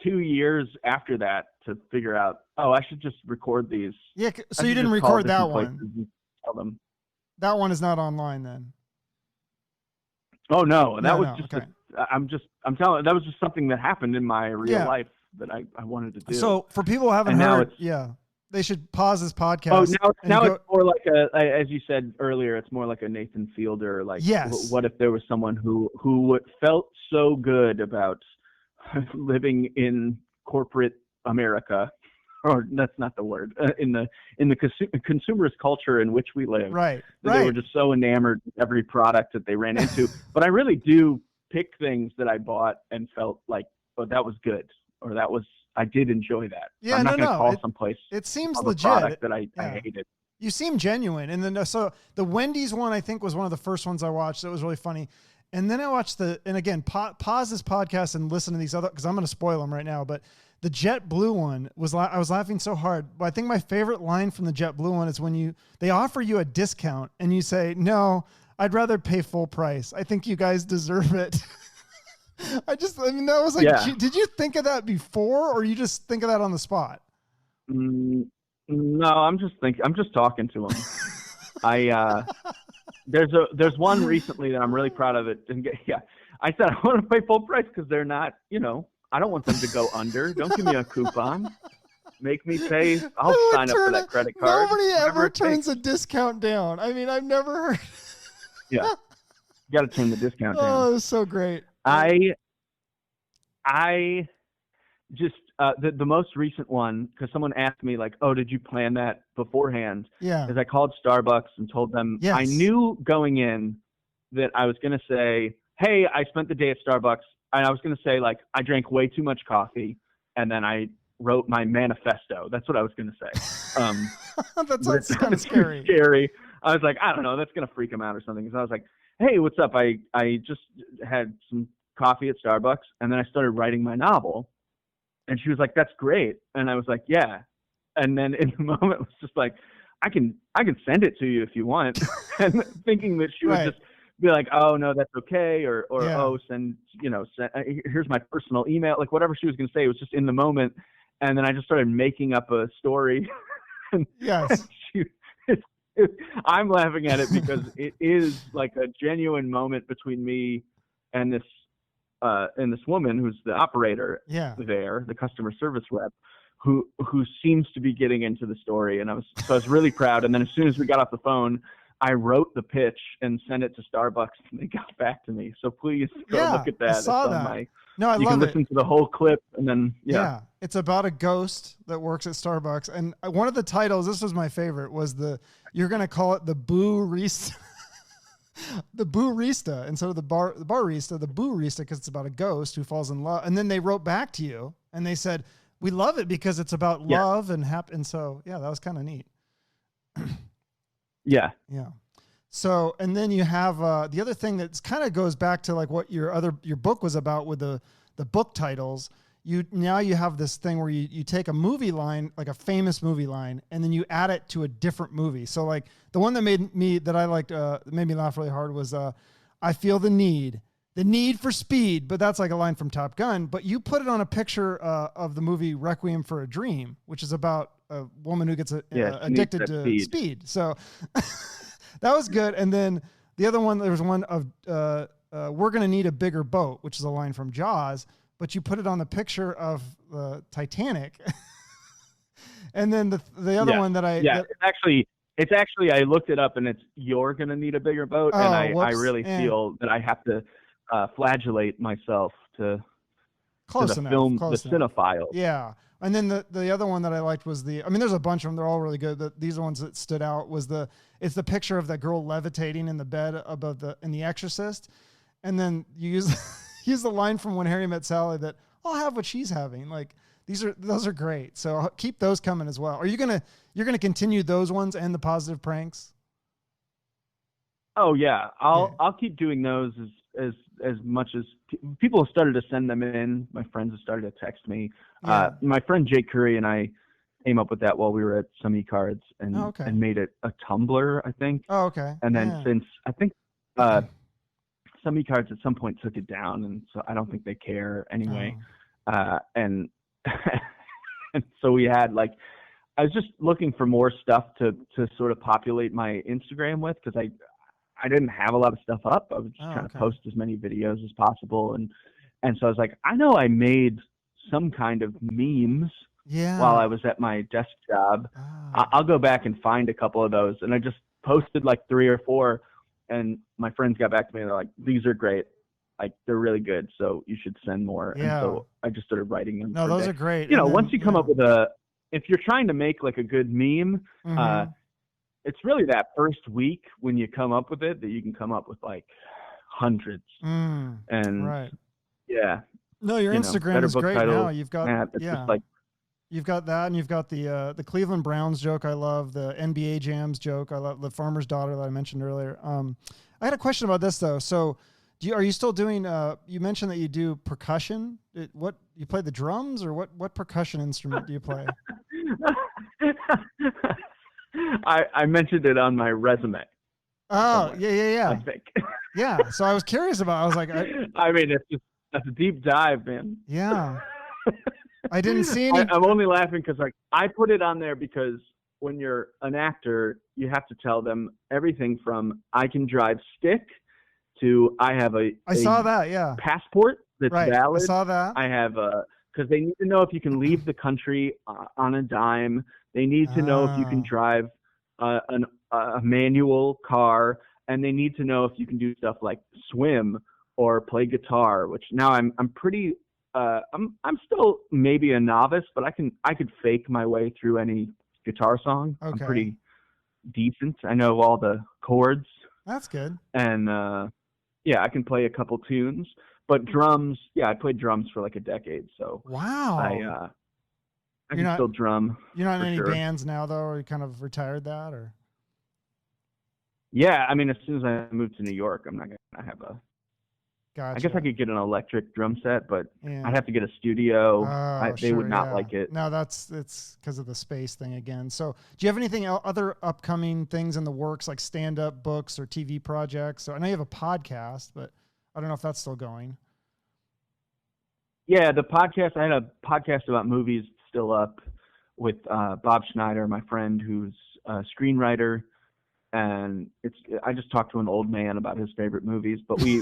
2 years after that to figure out, I should just record these. Yeah. So you didn't record that one. Tell them. That one is not online then. Oh no. That was just, okay. I'm telling, that was just something that happened in my real life that I wanted to do. So for people who haven't heard, they should pause this podcast. Now it's more like as you said earlier, it's more like a Nathan Fielder. Like, what if there was someone who felt so good about living in corporate America, or that's not the word, in the consumerist culture in which we live. Right. They were just so enamored with every product that they ran into. But I really do pick things that I bought and felt like, that was good, or I did enjoy that. Yeah, I'm not going to call someplace. It seems legit. Product that I hated. You seem genuine. And then so the Wendy's one, I think, was one of the first ones I watched. That was really funny. And then I watched and again, pause this podcast and listen to these other, because I'm going to spoil them right now. But the JetBlue one I was laughing so hard. But I think my favorite line from the JetBlue one is when they offer you a discount and you say, no, I'd rather pay full price. I think you guys deserve it. That was like, did you think of that before, or you just think of that on the spot? No, I'm just talking to him. There's one recently that I'm really proud of it. I said, I want to pay full price because they're not, I don't want them to go under. Don't give me a coupon. Make me pay. I'll sign up for that credit card. Nobody ever turns a discount down. I mean, I've never heard. Yeah. You got to turn the discount down. Oh, it was so great. I just, the most recent one, because someone asked me like, oh, did you plan that beforehand? Yeah. Because I called Starbucks and told them, I knew going in that I was going to say, hey, I spent the day at Starbucks. And I was going to say, like, I drank way too much coffee. And then I wrote my manifesto. That's what I was going to say. That sounds kind of scary. I was like, I don't know. That's going to freak them out or something. Because I was like, hey, what's up? I just had some coffee at Starbucks. And then I started writing my novel. And she was like, that's great. And I was like, yeah. And then in the moment, it was just like, I can send it to you if you want. And thinking that she would just be like, oh, no, that's okay. Or send, here's my personal email. Like whatever she was going to say, it was just in the moment. And then I just started making up a story. And yes. I'm laughing at it because it is like a genuine moment between me and this woman who's the operator there, the customer service rep, who seems to be getting into the story. And I was really proud. And then as soon as we got off the phone, I wrote the pitch and sent it to Starbucks, and they got back to me. So please go look at that. I saw that. I love it. You can listen to the whole clip, and then it's about a ghost that works at Starbucks. And one of the titles, this was my favorite, was you're gonna call it the Boo-rista. The Boo-rista instead of the barista, the Boo-rista, because it's about a ghost who falls in love. And then they wrote back to you and they said, we love it because it's about love and happy. And so that was kind of neat. Yeah. So, and then you have the other thing that kind of goes back to like what your book was about with the book titles. You have this thing where you take a movie line, like a famous movie line, and then you add it to a different movie. So like the one that made me laugh really hard was I feel the need for speed, but that's like a line from Top Gun. But you put it on a picture of the movie Requiem for a Dream, which is about a woman who gets addicted to speed. So that was good. And then the other one, there was one of we're going to need a bigger boat, which is a line from Jaws, but you put it on the picture of Titanic. And then the other one that it's actually, I looked it up and it's, you're going to need a bigger boat. And I really feel that I have to flagellate myself to film the cinephile. Yeah. And then the other one that I liked was there's a bunch of them. They're all really good. These are the ones that stood out it's the picture of that girl levitating in the bed in The Exorcist. And then you use the line from When Harry Met Sally that I'll have what she's having. Like those are great. So keep those coming as well. You're going to continue those ones and the positive pranks? Oh yeah. I'll keep doing those as much as people have started to send them in. My friends have started to text me. My friend Jake Curry and I came up with that while we were at some eCards and made it a Tumblr, I think. Oh, okay. And then since I think some eCards at some point took it down, and so I don't think they care anyway. And so we had I was just looking for more stuff to sort of populate my Instagram with, because I didn't have a lot of stuff up. I was just trying to post as many videos as possible. And so I was like, I know I made some kind of memes while I was at my desk job. I'll go back and find a couple of those. And I just posted 3 or 4, and my friends got back to me and they're like, these are great. They're really good. So you should send more. Yeah. And so I just started writing them. No, those are great. Once you come up with if you're trying to make a good meme, it's really that first week when you come up with it that you can come up with hundreds. And no, your Instagram is great title, now. You've got you've got that, and you've got the Cleveland Browns joke. I love the NBA Jams joke. I love the Farmer's Daughter that I mentioned earlier. I had a question about this though. So are you still doing, you mentioned that you do percussion. What you play the drums, or what percussion instrument do you play? I mentioned it on my resume. Oh, yeah. I think. Yeah. So I was curious about it. I was like, that's a deep dive, man. Yeah. I didn't see any. I'm only laughing because I put it on there because when you're an actor, you have to tell them everything from I can drive stick to I have I saw that, yeah. passport that's valid. I saw that. I have because they need to know if you can leave the country on a dime. They need to know if you can drive a manual car, and they need to know if you can do stuff like swim or play guitar. Which now I'm pretty. I'm still maybe a novice, but I could fake my way through any guitar song. Okay. I'm pretty decent. I know all the chords. That's good. And I can play a couple tunes. But drums, I played drums for a decade. So wow. I can still drum. You're not in any bands now, though, or you kind of retired that, or? Yeah, as soon as I moved to New York, I'm not gonna have a. Gotcha. I guess I could get an electric drum set, but I'd have to get a studio. They would not like it. No, it's because of the space thing again. So, do you have anything other upcoming things in the works, like stand-up books or TV projects? So I know you have a podcast, but I don't know if that's still going. Yeah, the podcast. I had a podcast about movies still up with Bob Schneider, my friend, who's a screenwriter, and I just talked to an old man about his favorite movies, but we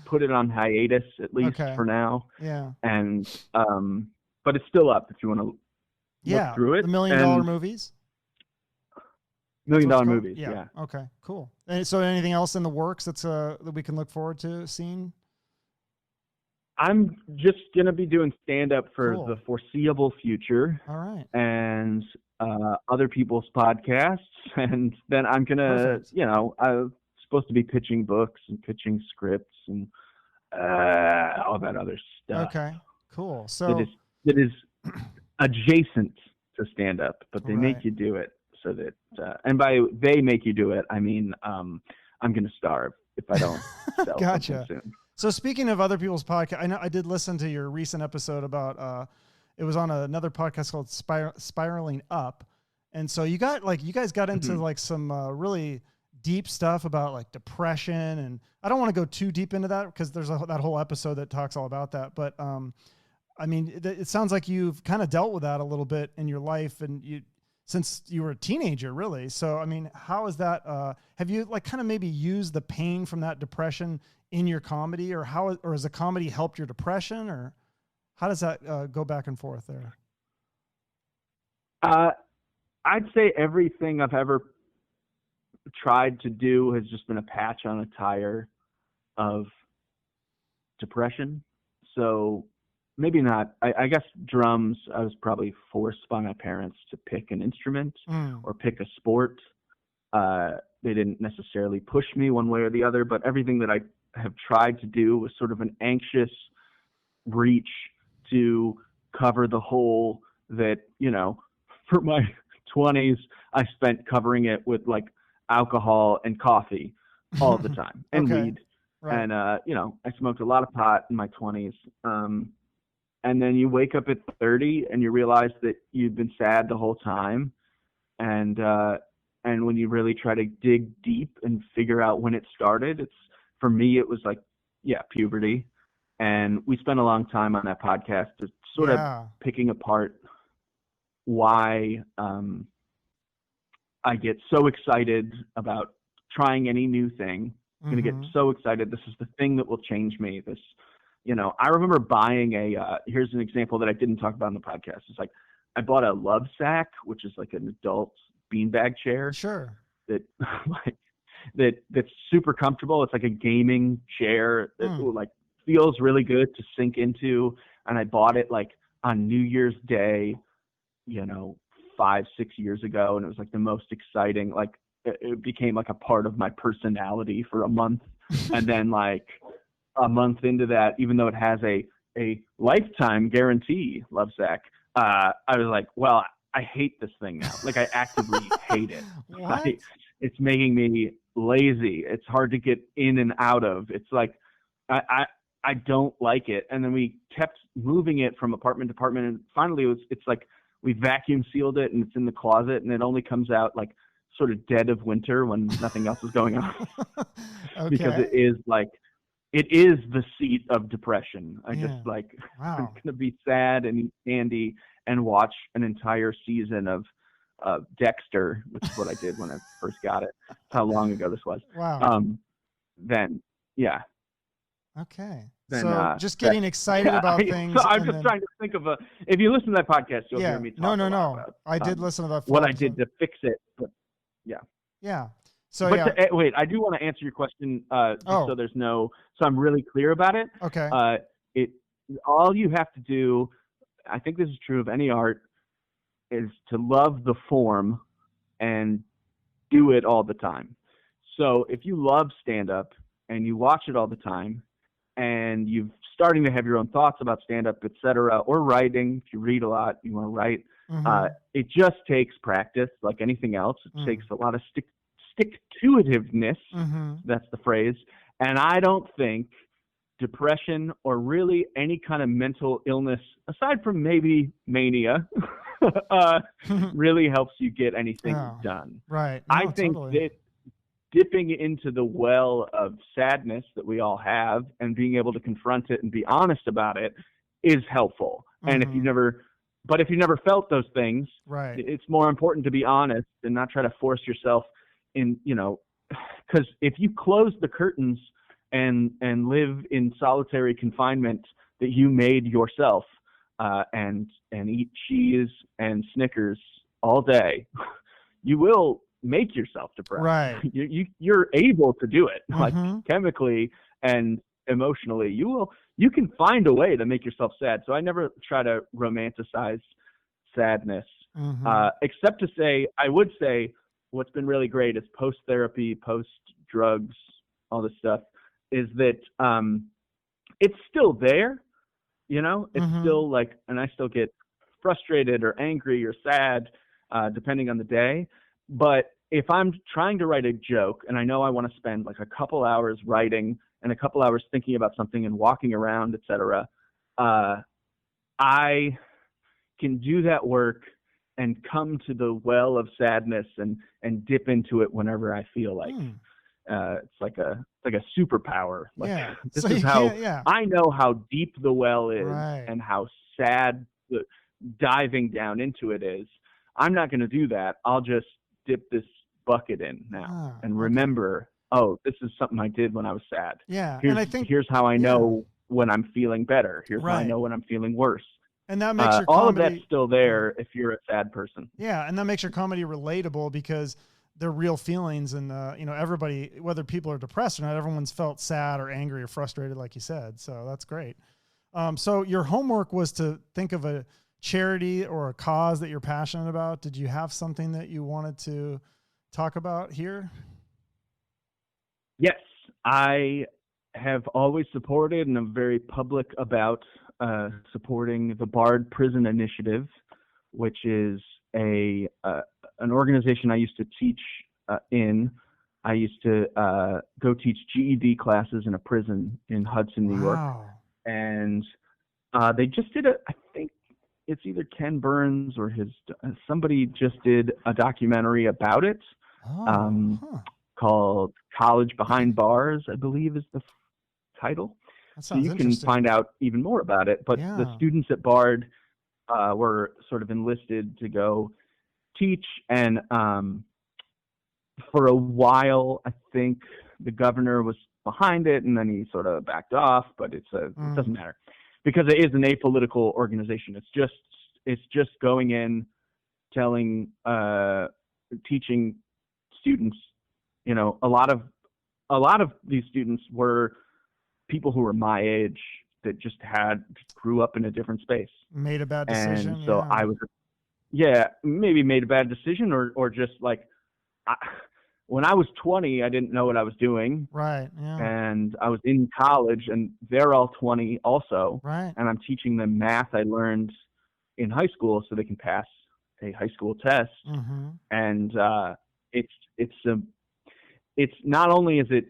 put it on hiatus at least for now. Yeah. And but it's still up if you want to look through it. The $1 million movies. $1 million movies. Yeah. Okay. Cool. And so, anything else in the works that we can look forward to seeing? I'm just gonna be doing stand-up for the foreseeable future. All right. And other people's podcasts, and then I'm gonna, I'm supposed to be pitching books and pitching scripts and all that other stuff. Okay. Cool. So that is adjacent to stand-up, but they make you do it so that, and by they make you do it, I mean I'm gonna starve if I don't sell Gotcha. something soon. So speaking of other people's podcasts, I know I did listen to your recent episode about it was on another podcast called Spiraling Up. And so you guys got into like some really deep stuff about like depression, and I don't want to go too deep into that because there's that whole episode that talks all about that. But I mean, it sounds like you've kind of dealt with that a little bit in your life, and since you were a teenager, really. So, I mean, how is that? Have you like kind of maybe used the pain from that depression in your comedy, or has the comedy helped your depression, or how does that go back and forth there? I'd say everything I've ever tried to do has just been a patch on a tire of depression. So maybe not. I guess drums, I was probably forced by my parents to pick an instrument or pick a sport. They didn't necessarily push me one way or the other, but everything that I have tried to do was sort of an anxious reach to cover the hole that, for my 20s, I spent covering it with like alcohol and coffee all the time and weed. Right. And, I smoked a lot of pot in my 20s. And then you wake up at 30 and you realize that you've been sad the whole time. And when you really try to dig deep and figure out when it started, for me, it was like, puberty. And we spent a long time on that podcast to sort of picking apart why I get so excited about trying any new thing. I'm going to get so excited. This is the thing that will change me. I remember buying here's an example that I didn't talk about in the podcast. It's like, I bought a Love Sack, which is like an adult beanbag chair. Sure. That's super comfortable. It's like a gaming chair that feels really good to sink into. And I bought it like on New Year's Day, 5-6 years ago. And it was like the most exciting, like it became like a part of my personality for a month. And then like a month into that, even though it has a lifetime guarantee, Love Sack, I was like, well, I hate this thing now. Like I actively hate it. It's making me lazy. It's hard to get in and out of. It's like, I don't like it. And then we kept moving it from apartment to apartment. And finally it's like we vacuum sealed it and it's in the closet, and it only comes out like sort of dead of winter when nothing else is going on. Because it is the seat of depression. Just like, I'm going to be sad and eat candy and watch an entire season of Dexter, which is what I did when I first got it. That's how long ago this was. Wow. Okay. Then, so just getting excited about things. So I'm just trying to think of if you listen to that podcast, you'll hear me talk about, I did listen to that. What I did to fix it. But, yeah. So, wait, I do want to answer your question. So I'm really clear about it. Okay. All you have to do, I think this is true of any art, is to love the form and do it all the time. So if you love stand-up and you watch it all the time and you're starting to have your own thoughts about stand-up, et cetera, or writing, if you read a lot, you want to write, it just takes practice like anything else. It takes a lot of stick-to-itiveness, that's the phrase. And I don't think depression or really any kind of mental illness, aside from maybe mania, really helps you get anything done. Right. I think that dipping into the well of sadness that we all have and being able to confront it and be honest about it is helpful. And if you've never felt those things, right, it's more important to be honest and not try to force yourself because if you close the curtains and live in solitary confinement that you made yourself, and eat cheese and Snickers all day, you will make yourself depressed. Right. You're able to do it, like Mm-hmm. chemically and emotionally. You can find a way to make yourself sad. So I never try to romanticize sadness, Mm-hmm. except to say, I would say what's been really great is post-therapy, post-drugs, all this stuff, is that it's still there. It's Mm-hmm. still like, and I still get frustrated or angry or sad, depending on the day. But if I'm trying to write a joke and I know I want to spend like a couple hours writing and a couple hours thinking about something and walking around, etc., I can do that work and come to the well of sadness and dip into it whenever I feel like. It's like a superpower. Like, Yeah. this So is you how can't, yeah. I know how deep the well is Right. and how sad the diving down into it is. I'm not going to do that. I'll just dip this bucket in now and remember, oh, this is something I did when I was sad. Yeah. Here's, And I think here's how I know when I'm feeling better. Here's how I Right. know when I'm feeling worse. And that makes your all comedy, of that's still there if you're a sad person. yeah, and that makes your comedy relatable because they're real feelings, and everybody, whether people are depressed or not, everyone's felt sad or angry or frustrated, like you said. So that's great. So your homework was to think of a charity or a cause that you're passionate about. Did you have something that you wanted to talk about here? Yes, I have always supported, and I'm very public about supporting the Bard Prison Initiative, which is an organization I used to teach in. I used to go teach GED classes in a prison in Hudson, New York, and they just did I think it's either Ken Burns or somebody just did a documentary about it, called College Behind Bars, I believe is the title. That So sounds you can interesting. find out even more about it. But Yeah. the students at Bard were sort of enlisted to go teach, and for a while, I think the governor was behind it, and then he sort of backed off. But it doesn't matter because it is an apolitical organization. It's just going in, telling, teaching students. A lot of these students were people who were my age that just grew up in a different space. Made a bad decision. And so I was, maybe made a bad decision or just like, when I was 20, I didn't know what I was doing. Right. Yeah. And I was in college, and they're all 20 also. Right. And I'm teaching them math I learned in high school so they can pass a high school test. Mm-hmm. And it's not only is it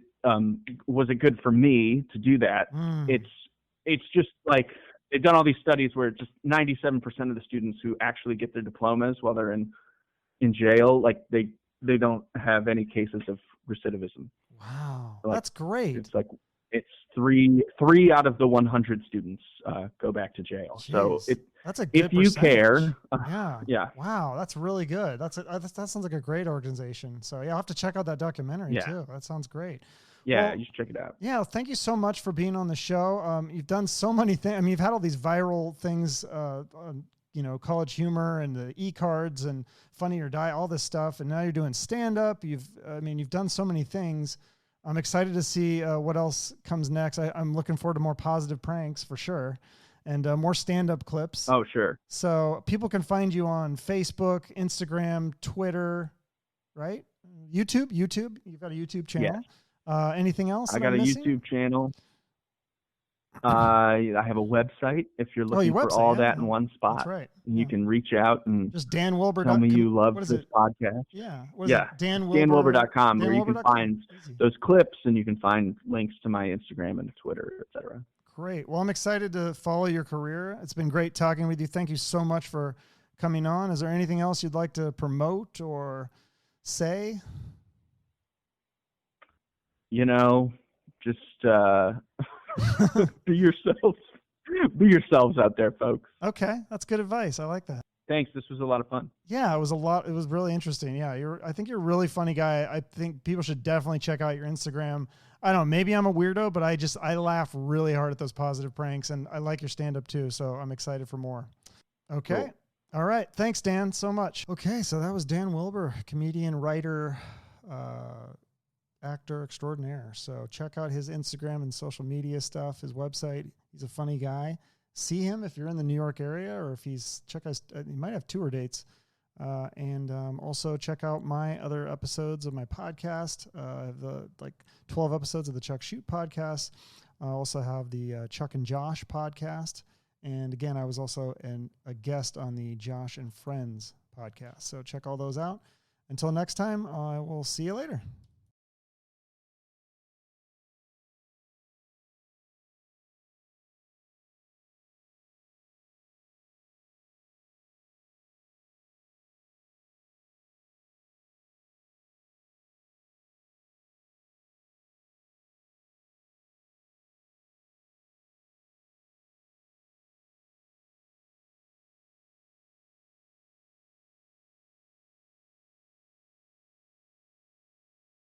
was it good for me to do that, it's just like they've done all these studies where just 97% of the students who actually get their diplomas while they're in jail, like they don't have any cases of recidivism. Wow. Like, that's great. It's like it's three out of the 100 students go back to jail. Jeez. So that's a good if you care, yeah. Wow, that's really good. That sounds like a great organization. So yeah, I'll have to check out that documentary too. That sounds great. Yeah, well, you should check it out. Yeah, thank you so much for being on the show. You've done so many things. I mean, you've had all these viral things, College Humor and the e-cards and Funny or Die, all this stuff, and now you're doing stand-up. You've done so many things. I'm excited to see what else comes next. I'm looking forward to more positive pranks for sure, and more stand-up clips. Oh, sure. So people can find you on Facebook, Instagram, Twitter, right? YouTube. You've got a YouTube channel. Yes. Anything else? I got a YouTube channel. I have a website if you're looking for all that in one spot. That's right. And you can reach out and just Dan Wilbur. Tell me you love this podcast. Yeah. Dan Wilbur. DanWilbur.com, where you can find those clips and you can find links to my Instagram and Twitter, etc. Great. Well, I'm excited to follow your career. It's been great talking with you. Thank you so much for coming on. Is there anything else you'd like to promote or say? Just be yourselves. Be yourselves out there, folks. Okay. That's good advice. I like that. Thanks. This was a lot of fun. Yeah, it was a lot. It was really interesting. Yeah, I think you're a really funny guy. I think people should definitely check out your Instagram. I don't know, maybe I'm a weirdo, but I laugh really hard at those positive pranks, and I like your stand-up too, so I'm excited for more. Okay. Cool. All right. Thanks, Dan, so much. Okay, so that was Dan Wilbur, comedian, writer, actor extraordinaire. So check out his Instagram and social media stuff, his website. He's a funny guy. See him if you're in the New York area, or if he might have tour dates. And also check out my other episodes of my podcast. I have the 12 episodes of the Chuck Shoot podcast. I also have the Chuck and Josh podcast. And again, I was also a guest on the Josh and Friends podcast. So check all those out. Until next time, I will see you later.